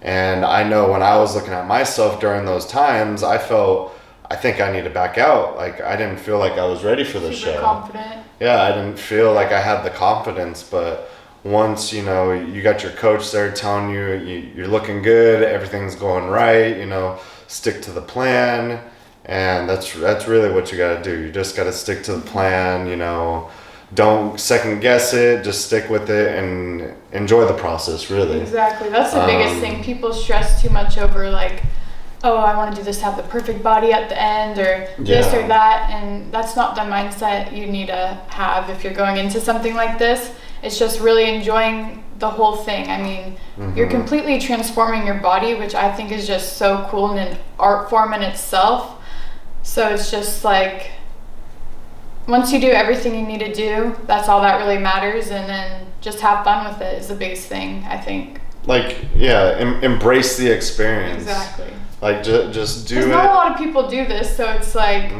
And I know when I was looking at myself during those times, I think I need to back out. Like, I didn't feel like I was ready for the Super show. confident. Yeah, I didn't feel like I had the confidence, but once, you know, you got your coach there telling you're looking good, everything's going right, you know, stick to the plan, and that's really what you got to do. You just got to stick to the plan, you know, don't second guess it, just stick with it and enjoy the process, really. Exactly. That's the biggest thing. People stress too much over, like, oh, I want to do this to have the perfect body at the end, or this or that, and that's not the mindset you need to have if you're going into something like this. It's just really enjoying the whole thing. I mean, you're completely transforming your body, which I think is just so cool and an art form in itself. So it's just like, once you do everything you need to do, that's all that really matters, and then just have fun with it is the biggest thing, I think. Like, yeah, embrace the experience. Exactly. Like, just do it. Because not a lot of people do this, so it's like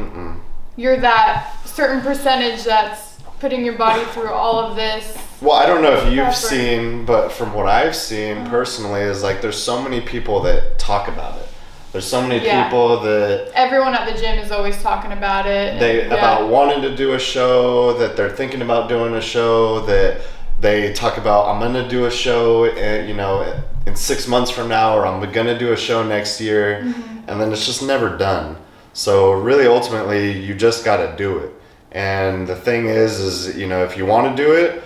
you're that certain percentage that's putting your body through all of this. Well, I don't know if you've seen, but from what I've seen personally is like there's so many people that talk about it. There's so many people that... Everyone at the gym is always talking about it. About wanting to do a show, that they're thinking about doing a show, that they talk about, I'm going to do a show, you know, in 6 months from now, or I'm going to do a show next year. And then it's just never done. So really, ultimately, you just got to do it. And the thing is, you know, if you want to do it,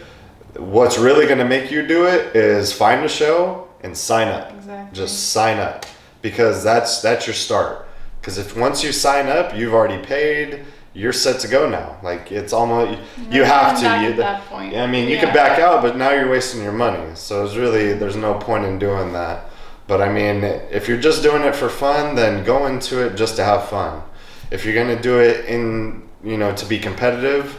what's really going to make you do it is find a show and sign up. Exactly. Just sign up, because that's your start. Because if once you sign up, you've already paid, you're set to go now. Like, it's almost, you have to. At that point. I mean, you could back out, but now you're wasting your money. So it's really, there's no point in doing that. But I mean, if you're just doing it for fun, then go into it just to have fun. If you're going to do it to be competitive,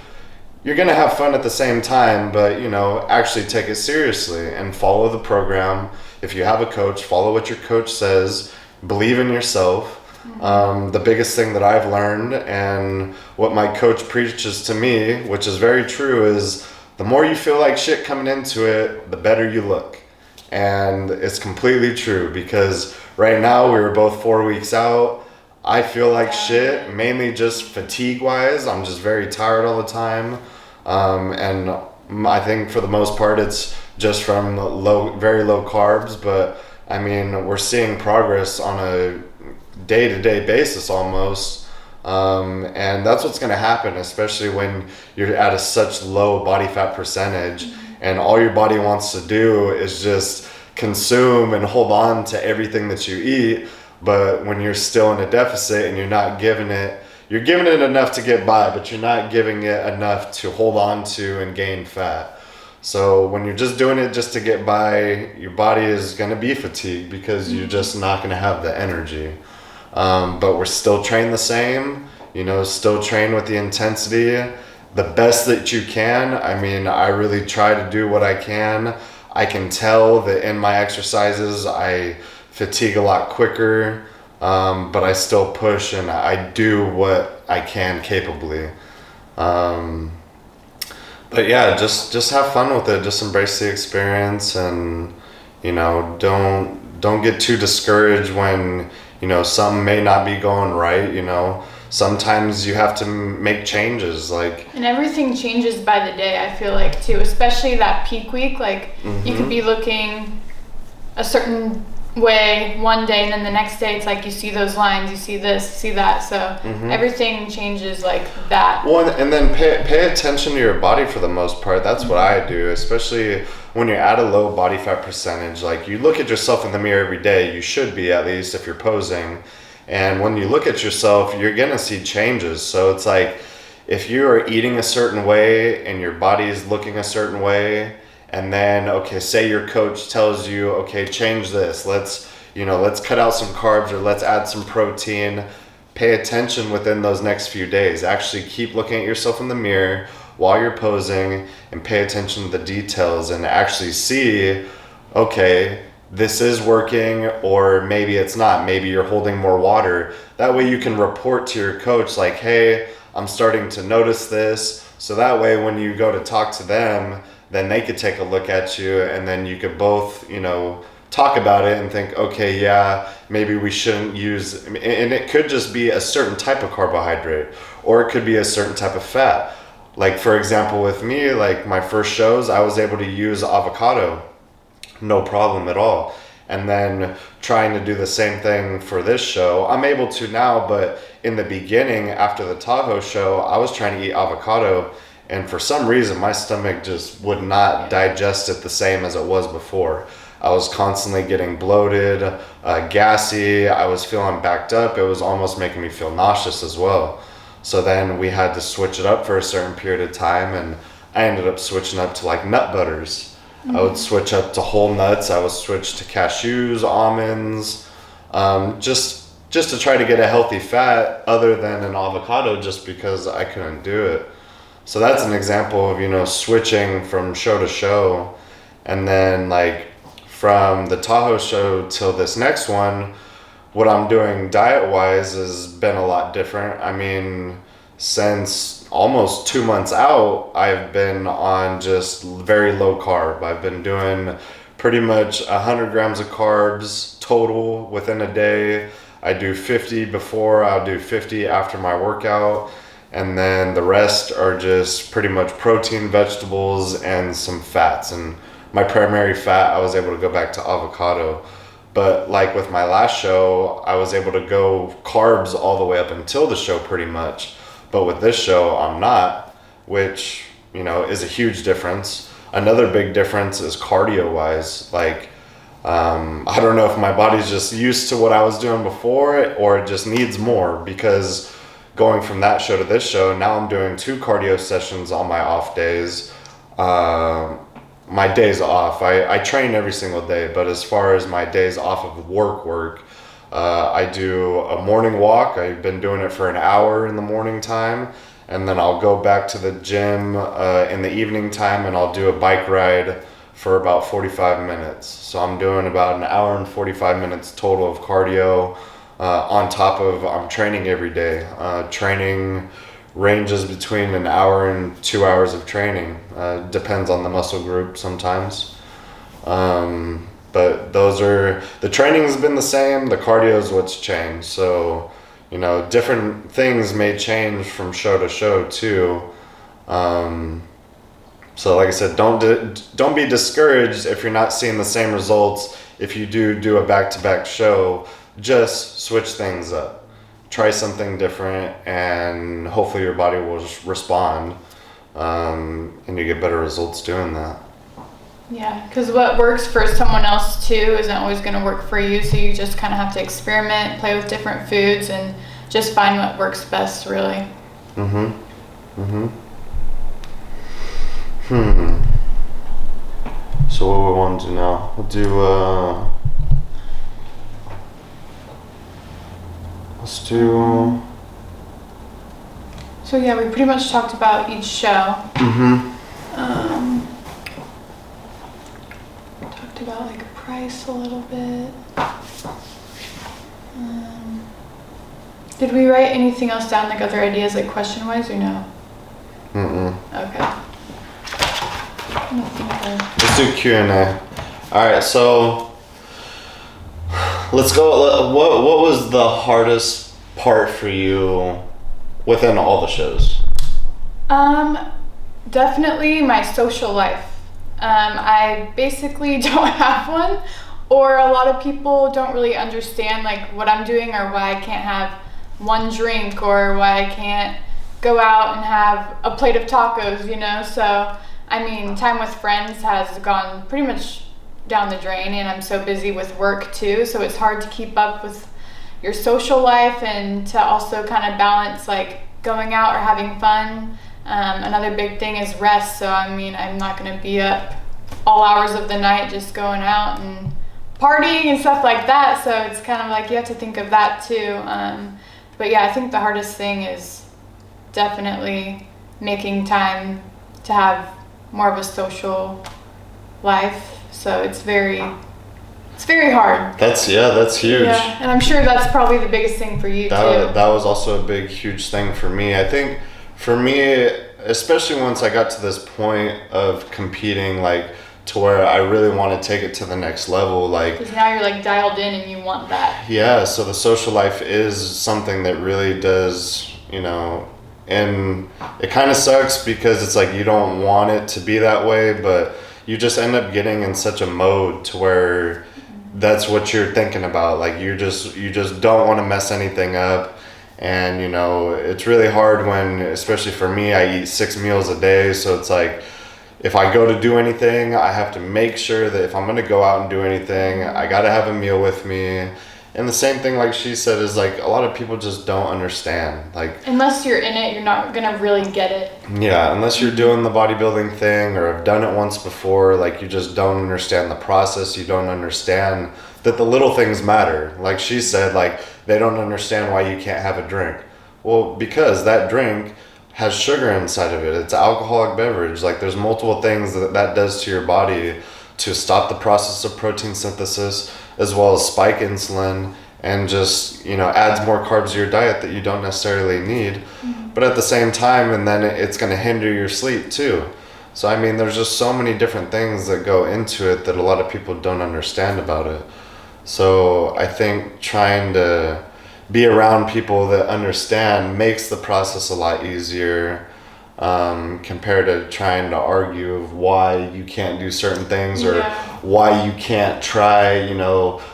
you're going to have fun at the same time, but, you know, actually take it seriously and follow the program. If you have a coach, follow what your coach says, believe in yourself. The biggest thing that I've learned, and what my coach preaches to me, which is very true, is the more you feel like shit coming into it, the better you look. And it's completely true, because right now we were both 4 weeks out. I feel like shit, mainly just fatigue wise. I'm just very tired all the time. And I think for the most part it's just from very low carbs, but I mean, we're seeing progress on a day-to-day basis almost. And that's what's going to happen, especially when you're at such low body fat percentage, and all your body wants to do is just consume and hold on to everything that you eat. But when you're still in a deficit and you're giving it enough to get by, but you're not giving it enough to hold on to and gain fat. So when you're just doing it just to get by, your body is going to be fatigued, because you're just not going to have the energy. But we're still trained the same, you know, still train with the intensity, the best that you can. I mean, I really try to do what I can. I can tell that in my exercises, I fatigue a lot quicker, but I still push and I do what I can capably. But yeah, just have fun with it. Just embrace the experience, and, you know, don't get too discouraged when, you know, something may not be going right. You know, sometimes you have to make changes, and everything changes by the day, I feel like, too, especially that peak week. Like, you could be looking a certain way one day, and then the next day it's like you see those lines, you see this, you see that, so everything changes like that. Well, and then pay attention to your body for the most part. That's what I do, especially when you're at a low body fat percentage. Like, you look at yourself in the mirror every day, you should be, at least if you're posing, and when you look at yourself, you're gonna see changes. So it's like, if you are eating a certain way and your body is looking a certain way, and then, okay, say your coach tells you, okay, change this. Let's cut out some carbs, or let's add some protein. Pay attention within those next few days. Actually keep looking at yourself in the mirror while you're posing, and pay attention to the details, and actually see, okay, this is working, or maybe it's not. Maybe you're holding more water. That way you can report to your coach like, hey, I'm starting to notice this. So that way when you go to talk to them, then they could take a look at you, and then you could both, talk about it and think, okay, yeah, maybe we shouldn't use, and it could just be a certain type of carbohydrate, or it could be a certain type of fat. Like, for example, with me, like my first shows, I was able to use avocado, no problem at all. And then trying to do the same thing for this show, I'm able to now, but in the beginning, after the Tahoe show, I was trying to eat avocado, and for some reason, my stomach just would not digest it the same as it was before. I was constantly getting bloated, gassy, I was feeling backed up, it was almost making me feel nauseous as well. So then we had to switch it up for a certain period of time, and I ended up switching up to like nut butters. I would switch up to whole nuts. I would switch to cashews, almonds, just to try to get a healthy fat other than an avocado, just because I couldn't do it. So that's an example of, switching from show to show. And then like from the Tahoe show till this next one, what I'm doing diet-wise has been a lot different. I mean, since almost 2 months out, I've been on just very low carb. I've been doing pretty much 100 grams of carbs total within a day. I do 50 before, I'll do 50 after my workout. And then the rest are just pretty much protein, vegetables, and some fats. And my primary fat, I was able to go back to avocado. But like with my last show, I was able to go carbs all the way up until the show pretty much. But with this show, I'm not, which, is a huge difference. Another big difference is cardio-wise. Like, I don't know if my body's just used to what I was doing before, or it just needs more, because going from that show to this show, now I'm doing 2 cardio sessions on my off days. My days off, I train every single day, but as far as my days off of work, I do a morning walk. I've been doing it for an hour in the morning time, and then I'll go back to the gym in the evening time, and I'll do a bike ride for about 45 minutes. So I'm doing about an hour and 45 minutes total of cardio, on top of I'm training every day. Training ranges between an hour and 2 hours of training. Depends on the muscle group sometimes. But the training's been the same, the cardio is what's changed. So, different things may change from show to show too. So like I said, don't be discouraged if you're not seeing the same results. If you do a back-to-back show, just switch things up. Try something different, and hopefully your body will respond, and you get better results doing that. Yeah, because what works for someone else too isn't always going to work for you, so you just kind of have to experiment, play with different foods, and just find what works best, really. So what we want to do now? We'll do, let's do... So yeah, we pretty much talked about each show. Talked about like price a little bit. Did we write anything else down, like other ideas, like question-wise, or no? Okay. Let's do Q&A. Alright, so let's go. What was the hardest part for you within all the shows? Definitely my social life. I basically don't have one, or a lot of people don't really understand like what I'm doing, or why I can't have one drink, or why I can't go out and have a plate of tacos, So, I mean, time with friends has gone pretty much down the drain, and I'm so busy with work too, so it's hard to keep up with your social life and to also kind of balance like going out or having fun. Another big thing is rest, so I mean, I'm not going to be up all hours of the night just going out and partying and stuff like that, so it's kind of like you have to think of that too. But yeah, I think the hardest thing is definitely making time to have more of a social life, so it's very it's very hard. That's huge. Yeah, and I'm sure that's probably the biggest thing for you too. That was also a big, huge thing for me. I think for me, especially once I got to this point of competing, like to where I really want to take it to the next level, like because now you're like dialed in and you want that. Yeah, so the social life is something that really does, and it kind of sucks because it's like you don't want it to be that way, but you just end up getting in such a mode to where that's what you're thinking about. Like you just don't want to mess anything up. And it's really hard when, especially for me, I eat 6 meals a day, so it's like if I go to do anything, I have to make sure that if I'm going to go out and do anything, I got to have a meal with me. And the same thing, like she said, is like a lot of people just don't understand. Like unless you're in it, you're not going to really get it. Yeah, unless you're doing the bodybuilding thing or have done it once before, like you just don't understand the process. You don't understand that the little things matter. Like she said, like they don't understand why you can't have a drink. Well, because that drink has sugar inside of it. It's an alcoholic beverage. Like there's multiple things that does to your body to stop the process of protein synthesis, as well as spike insulin and just, adds more carbs to your diet that you don't necessarily need. Mm-hmm. But at the same time, and then it's going to hinder your sleep too. So, I mean, there's just so many different things that go into it that a lot of people don't understand about it. So I think trying to be around people that understand makes the process a lot easier, compared to trying to argue of why you can't do certain things or why you can't try,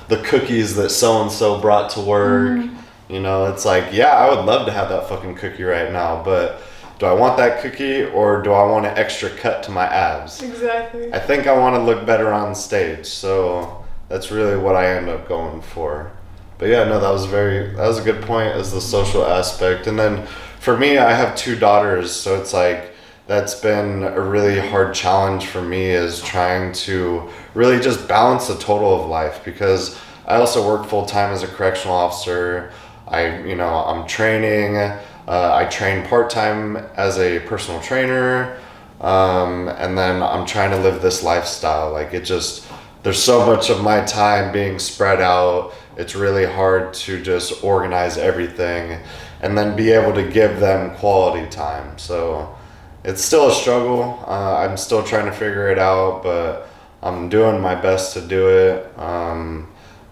the cookies that so-and-so brought to work. Mm-hmm. It's like, yeah, I would love to have that fucking cookie right now, but do I want that cookie or do I want an extra cut to my abs? Exactly. I think I want to look better on stage, so that's really what I end up going for. But yeah, no, that was a good point, as the social aspect. And then for me, I have 2 daughters, so it's like that's been a really hard challenge for me, is trying to really just balance the total of life, because I also work full time as a correctional officer. I'm training. I train part time as a personal trainer, and then I'm trying to live this lifestyle. Like there's so much of my time being spread out. It's really hard to just organize everything and then be able to give them quality time. So it's still a struggle. I'm still trying to figure it out, but I'm doing my best to do it.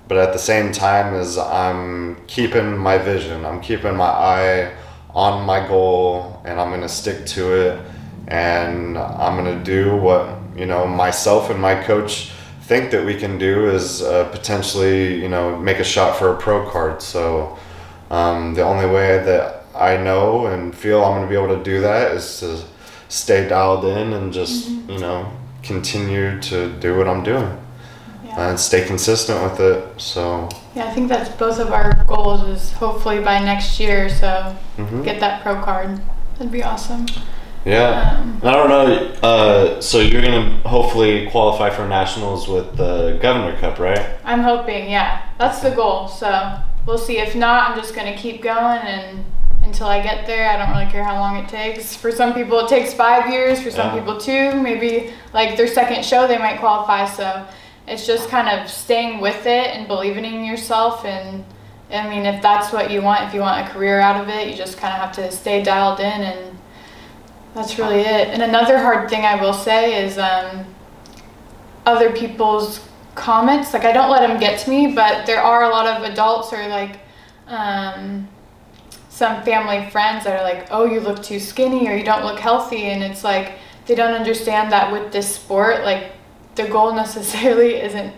But at the same time, as I'm keeping my vision, I'm keeping my eye on my goal, and I'm going to stick to it. And I'm going to do what, myself and my coach think that we can do, is potentially, make a shot for a pro card. So the only way that I know and feel I'm going to be able to do that is to stay dialed in and just, continue to do what I'm doing. And stay consistent with it. So yeah, I think that's both of our goals, is hopefully by next year, so get that pro card. That'd be awesome. Yeah. I don't know, so you're gonna hopefully qualify for nationals with the Governor Cup, right? I'm hoping, yeah. That's the goal, so we'll see. If not, I'm just gonna keep going and until I get there. I don't really care how long it takes. For some people it takes 5 years, for some people 2, maybe like their second show they might qualify. So it's just kind of staying with it and believing in yourself. And I mean, if that's what you want, if you want a career out of it, you just kind of have to stay dialed in, and that's really it. And another hard thing I will say is other people's comments. Like, I don't let them get to me, but there are a lot of adults or like some family friends that are like, oh, you look too skinny or you don't look healthy. And it's like, they don't understand that with this sport, like the goal necessarily isn't,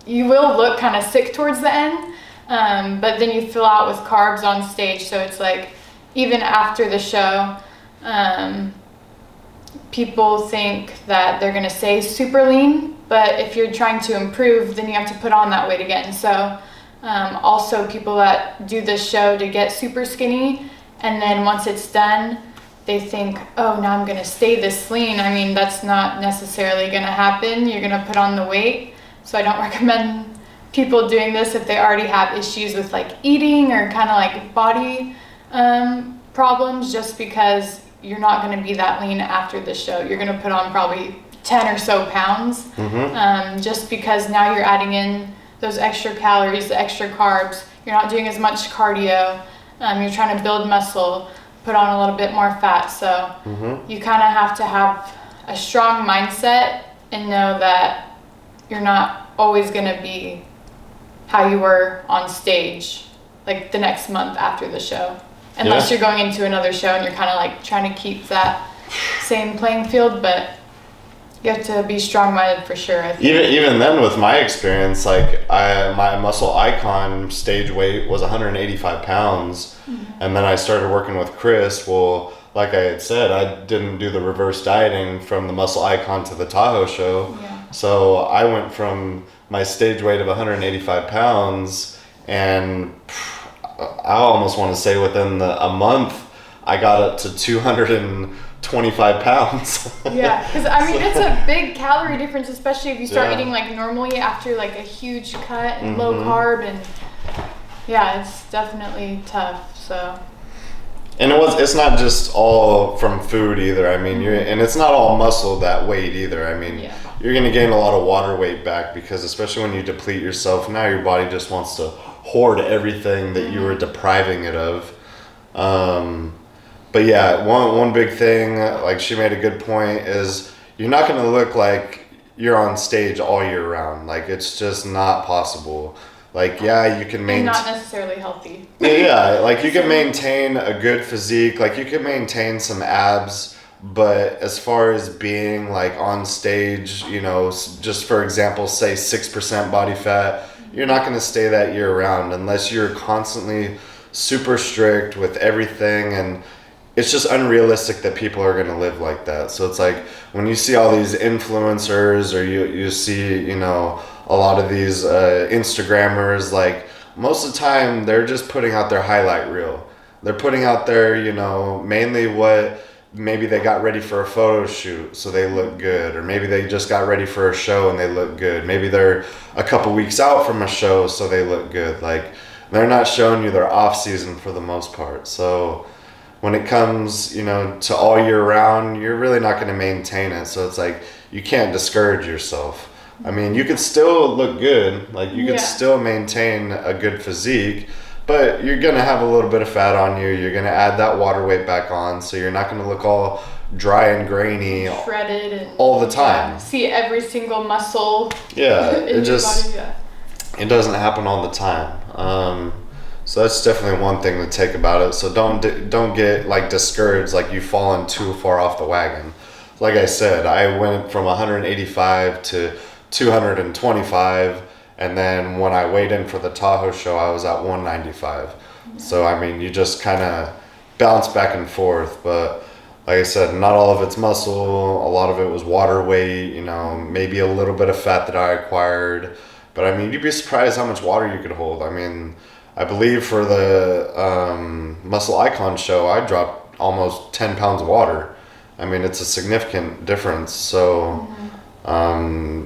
you will look kind of sick towards the end, but then you fill out with carbs on stage. So it's like, even after the show, people think that they're gonna say super lean, but if you're trying to improve, then you have to put on that weight again. So also people that do this show to get super skinny, and then once it's done, they think, oh, now I'm gonna stay this lean. I mean, that's not necessarily gonna happen. You're gonna put on the weight. So I don't recommend people doing this if they already have issues with like eating or kind of like body problems, just because you're not gonna be that lean after the show. You're gonna put on probably 10 or so pounds, just because now you're adding in those extra calories, the extra carbs. You're not doing as much cardio. You're trying to build muscle, put on a little bit more fat. So you kind of have to have a strong mindset and know that you're not always going to be how you were on stage like the next month after the show. Unless you're going into another show and you're kind of like trying to keep that same playing field, but you have to be strong-minded for sure, I think. Even then, with my experience, like my muscle icon stage weight was 185 pounds, and then I started working with Kris. Well, like I had said, I didn't do the reverse dieting from the muscle icon to the Tahoe Show, so I went from my stage weight of 185 pounds, and I almost want to say within a month, I got up to 225 pounds. Yeah, because I mean, it's a big calorie difference, especially if you start eating like normally after like a huge cut and low carb, and it's definitely tough. So. And it's not just all from food either. I mean, and it's not all muscle that weight either. I mean, you're gonna gain a lot of water weight back because especially when you deplete yourself, now your body just wants to hoard everything that you were depriving it of. But yeah, one big thing, like she made a good point, is you're not going to look like you're on stage all year round. Like, it's just not possible. Like, yeah, you can maintain... And not necessarily healthy. Yeah, like you can maintain a good physique, like you can maintain some abs, but as far as being like on stage, you know, just for example, say 6% body fat, you're not going to stay that year round unless you're constantly super strict with everything, and it's just unrealistic that people are going to live like that. So it's like when you see all these influencers or you see, you know, a lot of these Instagrammers, like most of the time they're just putting out their highlight reel. They're putting out their, you know, mainly what maybe they got ready for a photo shoot so they look good, or maybe they just got ready for a show and they look good. Maybe they're a couple weeks out from a show so they look good. Like they're not showing you their off season for the most part. So when it comes, you know, to all year round, you're really not going to maintain it. So it's like you can't discourage yourself. I mean, you could still look good, like you could still maintain a good physique, but you're going to have a little bit of fat on you. You're going to add that water weight back on, so you're not going to look all dry and grainy, shredded and all the time. Yeah, see every single muscle. It just it doesn't happen all the time. So that's definitely one thing to take about it. So don't get like discouraged, like you've fallen too far off the wagon. Like I said, I went from 185 to 225, and then when I weighed in for the Tahoe Show, I was at 195. So I mean, you just kind of bounce back and forth. But like I said, not all of it's muscle. A lot of it was water weight. You know, maybe a little bit of fat that I acquired. But I mean, you'd be surprised how much water you could hold. I mean, I believe for the Muscle Icon show, I dropped almost 10 pounds of water. I mean, it's a significant difference. So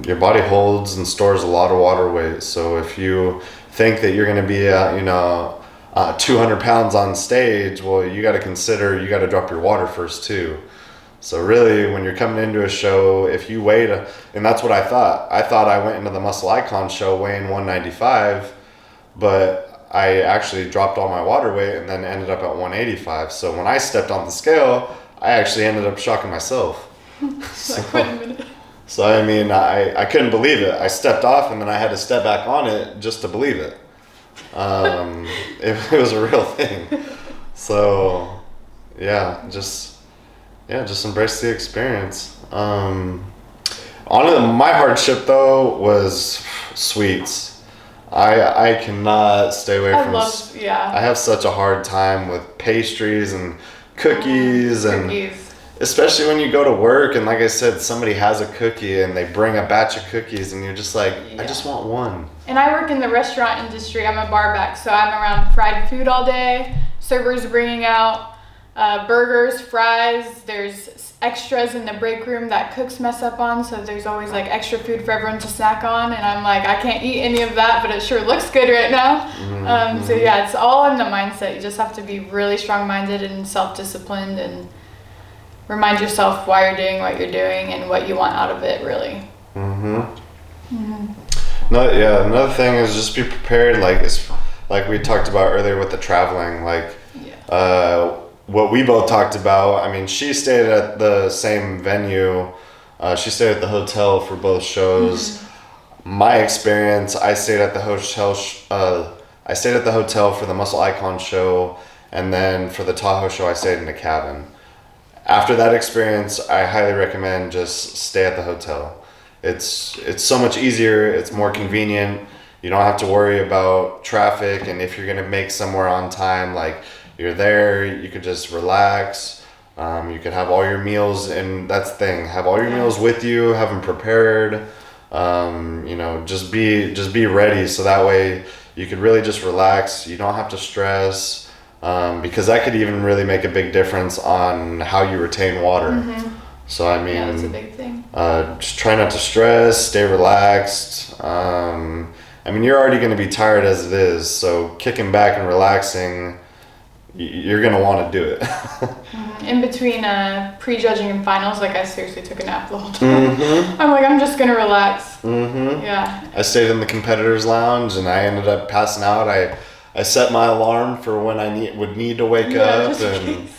your body holds and stores a lot of water weight. So if you think that you're going to be, 200 pounds on stage, well, you got to consider you got to drop your water first too. So really, when you're coming into a show, if you weigh, and that's what I thought. I thought I went into the Muscle Icon show weighing 195, but I actually dropped all my water weight and then ended up at 185. So when I stepped on the scale, I actually ended up shocking myself. So I mean, I couldn't believe it. I stepped off and then I had to step back on it just to believe it. It was a real thing. So just embrace the experience. My hardship though was sweets. I cannot stay away from. I have such a hard time with pastries and cookies, and especially when you go to work and like I said, somebody has a cookie and they bring a batch of cookies and you're just like, I just want one. And I work in the restaurant industry. I'm a bar back, so I'm around fried food all day. Servers bringing out burgers, fries. There's extras in the break room that cooks mess up on, so there's always like extra food for everyone to snack on, and I'm like, I can't eat any of that, but it sure looks good right now. So yeah, it's all in the mindset. You just have to be really strong-minded and self-disciplined and remind yourself why you're doing what you're doing and what you want out of it, really. No, yeah. Another thing is just be prepared. Like we talked about earlier with the traveling. Like, what we both talked about. I mean, she stayed at the same venue. She stayed at the hotel for both shows. My experience, I stayed at the hotel. I stayed at the hotel for the Muscle Icon show, and then for the Tahoe show, I stayed in a cabin. After that experience, I highly recommend just stay at the hotel. It's so much easier. It's more convenient. You don't have to worry about traffic, and if you're gonna make somewhere on time, like you're there, you could just relax. You could have all your meals, and that's the thing. Have all your meals with you. Have them prepared. Just be ready, so that way you could really just relax. You don't have to stress, because that could even really make a big difference on how you retain water. So I mean, that's a big thing. Just try not to stress, stay relaxed. I mean, you're already going to be tired as it is, so kicking back and relaxing, you're going to want to do it. In between prejudging and finals, like I seriously took a nap the whole time. I'm like, I'm just going to relax. Yeah. I stayed in the competitors lounge and I ended up passing out. I set my alarm for when I would need to wake up, and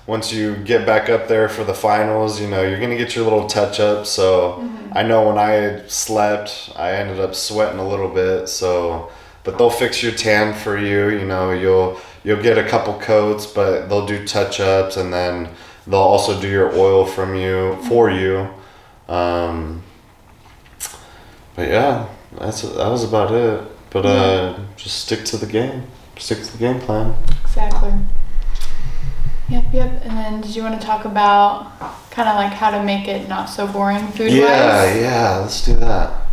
once you get back up there for the finals, you're going to get your little touch up. So I know when I slept, I ended up sweating a little bit. So, but they'll fix your tan for you. You'll get a couple coats, but they'll do touch ups, and then they'll also do your oil for you. But yeah, that was about it. But just stick to the game plan. Exactly. Yep. And then did you want to talk about kind of like how to make it not so boring food-wise? Yeah, let's do that.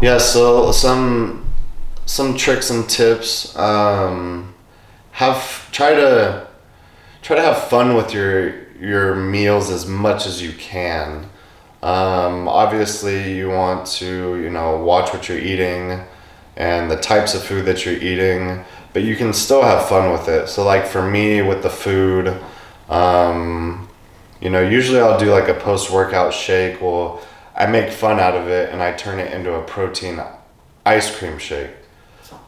Yeah, so some tricks and tips. Try to have fun with your meals as much as you can. Obviously you want to, watch what you're eating and the types of food that you're eating, but you can still have fun with it. So like for me with the food, usually I'll do like a post-workout shake. Well, I make fun out of it and I turn it into a protein ice cream shake.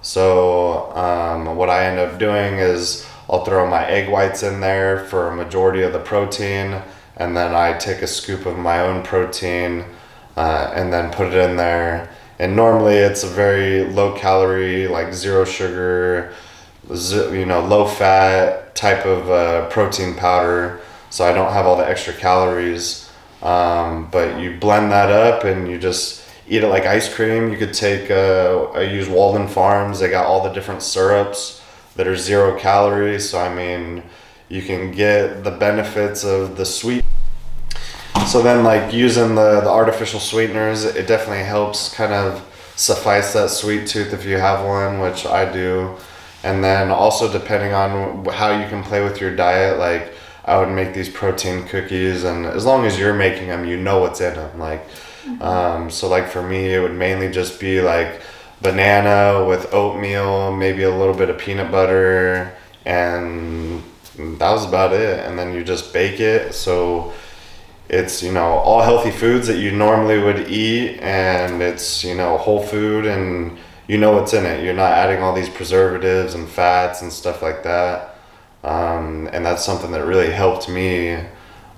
So what I end up doing is I'll throw my egg whites in there for a majority of the protein, and then I take a scoop of my own protein and then put it in there. And normally it's a very low calorie, like zero sugar, low fat type of protein powder, so I don't have all the extra calories. But you blend that up and you just eat it like ice cream. You could take, I use Walden Farms. They got all the different syrups that are 0 calories. So I mean, you can get the benefits of the sweet. So then like using the artificial sweeteners, it definitely helps kind of suffice that sweet tooth if you have one, which I do. And then also depending on how you can play with your diet, like I would make these protein cookies, and as long as you're making them, you know what's in them. Like, so like for me, it would mainly just be like banana with oatmeal, maybe a little bit of peanut butter, and that was about it. And then you just bake it. So it's, all healthy foods that you normally would eat, and it's, whole food, and what's in it. You're not adding all these preservatives and fats and stuff like that. And that's something that really helped me.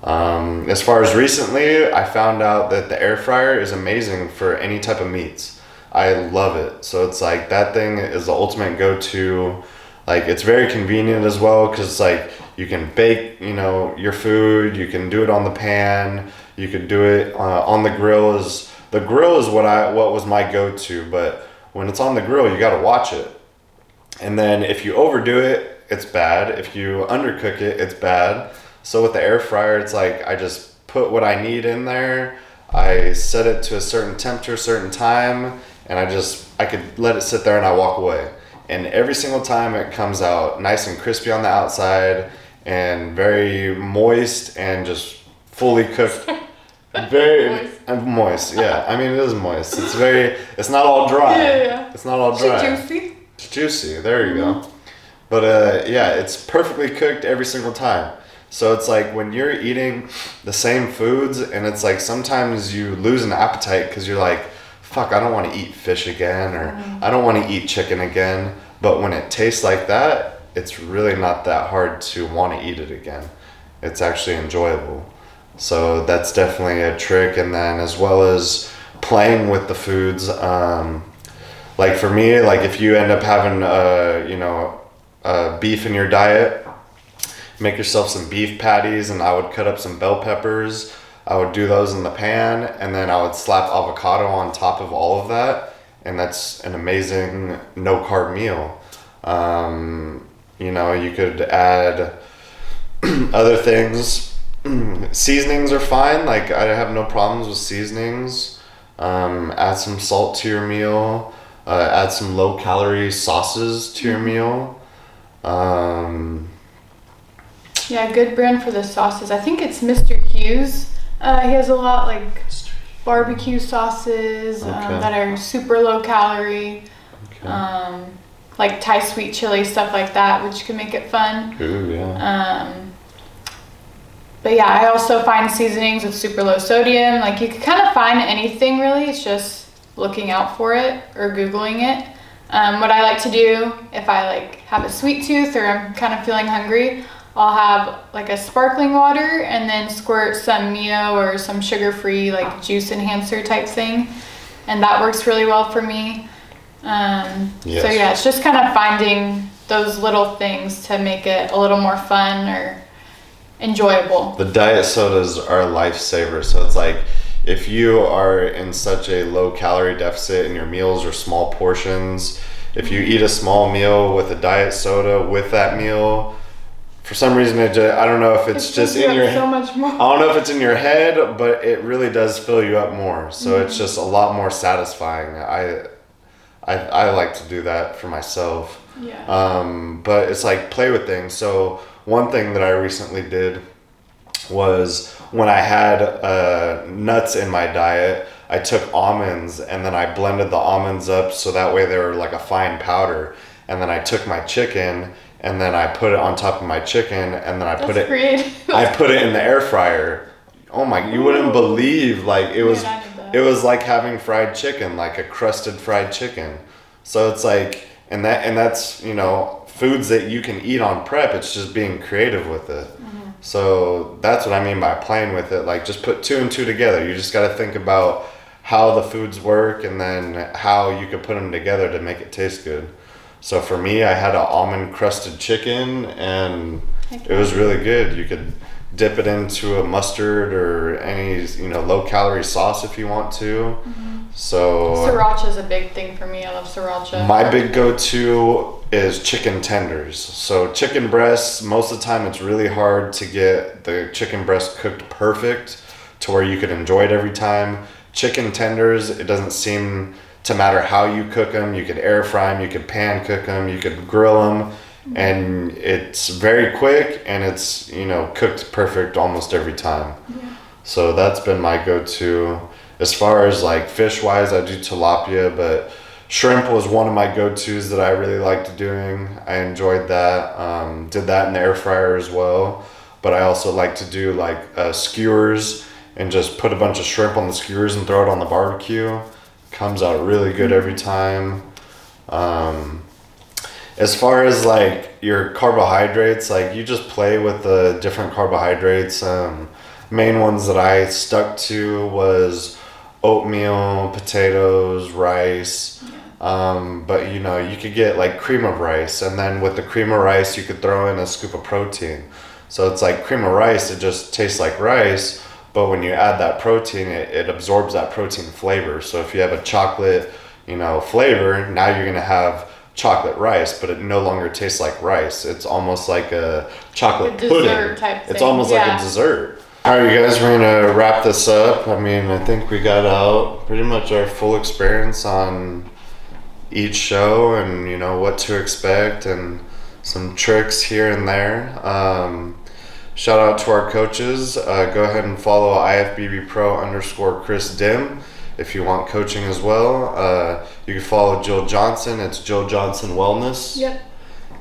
As far as recently, I found out that the air fryer is amazing for any type of meats. I love it. So it's like that thing is the ultimate go-to. Like it's very convenient as well, because like you can bake, your food. You can do it on the pan. You could do it on the grill. The grill is what was my go-to. But when it's on the grill, you got to watch it. And then if you overdo it, it's bad. If you undercook it, it's bad. So with the air fryer, it's like I just put what I need in there. I set it to a certain temperature, certain time, and I could let it sit there and I walk away. And every single time it comes out nice and crispy on the outside and very moist and just fully cooked. Very moist, yeah. I mean, it is moist. It's not all dry. Yeah. It's not all dry. It's juicy. It's juicy, there you go. But yeah, it's perfectly cooked every single time. So it's like when you're eating the same foods, and it's like sometimes you lose an appetite because you're like, fuck, I don't want to eat fish again, or I don't want to eat chicken again. But when it tastes like that, it's really not that hard to want to eat it again. It's actually enjoyable. So that's definitely a trick. And then as well as playing with the foods, like for me, like if you end up having beef in your diet, make yourself some beef patties, and I would cut up some bell peppers. I would do those in the pan, and then I would slap avocado on top of all of that, and that's an amazing no carb meal. You could add other things. Seasonings are fine. Like, I have no problems with seasonings. Add some salt to your meal. Add some low calorie sauces to your meal. Yeah, good brand for the sauces. I think it's Mr. Hughes. He has a lot like barbecue sauces that are super low calorie. Okay. Like Thai sweet chili, stuff like that, which can make it fun. Ooh, yeah. But yeah, I also find seasonings with super low sodium. Like, you can kind of find anything really. It's just looking out for it or Googling it. What I like to do if I like have a sweet tooth or I'm kind of feeling hungry, I'll have like a sparkling water and then squirt some Mio or some sugar-free like juice enhancer type thing. And that works really well for me. Yes. So yeah, it's just kind of finding those little things to make it a little more fun or enjoyable. The diet sodas are a lifesaver. So it's like, if you are in such a low calorie deficit and your meals are small portions, if you eat a small meal with a diet soda with that meal, for some reason, I don't know if it's just in your head. So much more. I don't know if it's in your head, but it really does fill you up more. So it's just a lot more satisfying. I like to do that for myself. Yeah. But it's like, play with things. So one thing that I recently did was, when I had nuts in my diet, I took almonds and then I blended the almonds up so that way they were like a fine powder. And then I took my chicken and then I put it on top of my chicken, and then I put it in the air fryer. Oh my, you wouldn't believe, like it was like having fried chicken, like a crusted fried chicken. So it's like, and that's, foods that you can eat on prep. It's just being creative with it. Mm-hmm. So that's what I mean by playing with it. Like, just put 2 and 2 together. You just got to think about how the foods work and then how you could put them together to make it taste good. So for me, I had an almond crusted chicken, and it was really good. You could dip it into a mustard or any, low calorie sauce if you want to. Mm-hmm. So sriracha is a big thing for me. I love sriracha. My big go-to is chicken tenders. So chicken breasts, most of the time it's really hard to get the chicken breast cooked perfect to where you could enjoy it every time. Chicken tenders, it doesn't seem to matter how you cook them. You could air fry them, you could pan cook them, you could grill them, and it's very quick and it's, cooked perfect almost every time. Yeah. So that's been my go-to. As far as like fish wise, I do tilapia, but shrimp was one of my go-tos that I really liked doing. I enjoyed that. Did that in the air fryer as well. But I also like to do like skewers and just put a bunch of shrimp on the skewers and throw it on the barbecue. Comes out really good every time. As far as like your carbohydrates, like you just play with the different carbohydrates. Main ones that I stuck to was oatmeal, potatoes, rice. But you could get like cream of rice, and then with the cream of rice you could throw in a scoop of protein. So it's like cream of rice, it just tastes like rice, but when you add that protein, it absorbs that protein flavor. So if you have a chocolate, flavor, now you're gonna have chocolate rice, but it no longer tastes like rice. It's almost like a chocolate pudding. Type thing. It's almost like a dessert. All right, you guys, we're gonna wrap this up. I mean, I think we got out pretty much our full experience on each show and what to expect and some tricks here and there. Shout out to our coaches. Go ahead and follow IFBBPro_Kris Dim if you want coaching as well. You can follow Jill Johnson. It's Jill Johnson Wellness. Yep.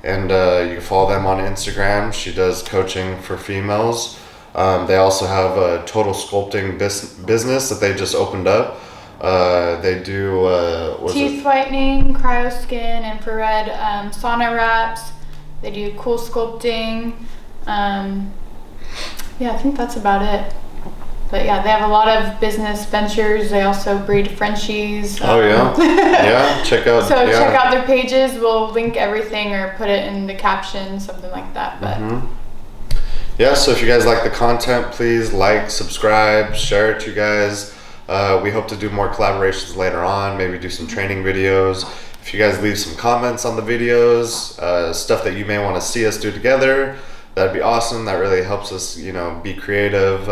And you can follow them on Instagram. She does coaching for females. They also have a total sculpting business that they just opened up. They do teeth whitening, cryoskin, infrared sauna wraps. They do cool sculpting. Yeah, I think that's about it. But yeah, they have a lot of business ventures. They also breed Frenchies. Oh yeah, yeah. Check out. So check out their pages. We'll link everything or put it in the caption, something like that. But yeah, so if you guys like the content, please like, subscribe, share it to you guys. We hope to do more collaborations later on. Maybe do some training videos. If you guys leave some comments on the videos, stuff that you may want to see us do together, that'd be awesome. That really helps us, be creative.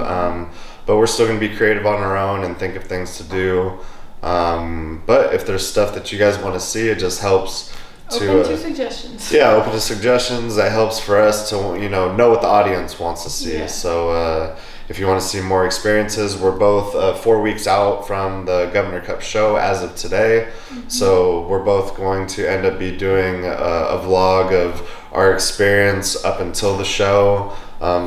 But we're still going to be creative on our own and think of things to do. But if there's stuff that you guys want to see, it just helps open to suggestions. Yeah, open to suggestions. That helps for us to, know what the audience wants to see. Yeah. So if you want to see more experiences, we're both 4 weeks out from the Governor Cup show as of today. So we're both going to end up be doing a vlog of our experience up until the show.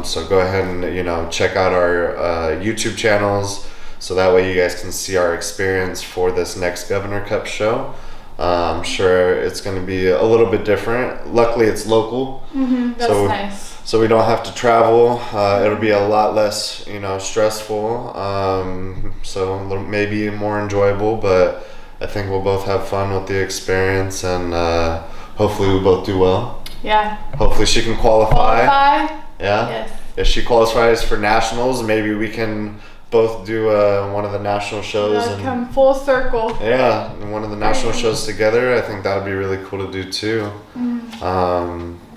So go ahead and check out our YouTube channels, so that way you guys can see our experience for this next Governor Cup show. I'm sure it's going to be a little bit different. Luckily it's local. That's nice. So we don't have to travel. It'll be a lot less stressful, so maybe more enjoyable, but I think we'll both have fun with the experience, and hopefully we both do well. Yeah. Hopefully she can qualify. Yeah. Yes. If she qualifies for nationals, maybe we can both do one of the national shows. And come full circle. Yeah, one of the national shows together. I think that would be really cool to do too.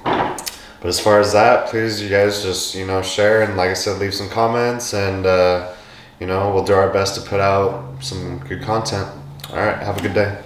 But as far as that, please, you guys just share, and like I said, leave some comments, and we'll do our best to put out some good content. All right, have a good day.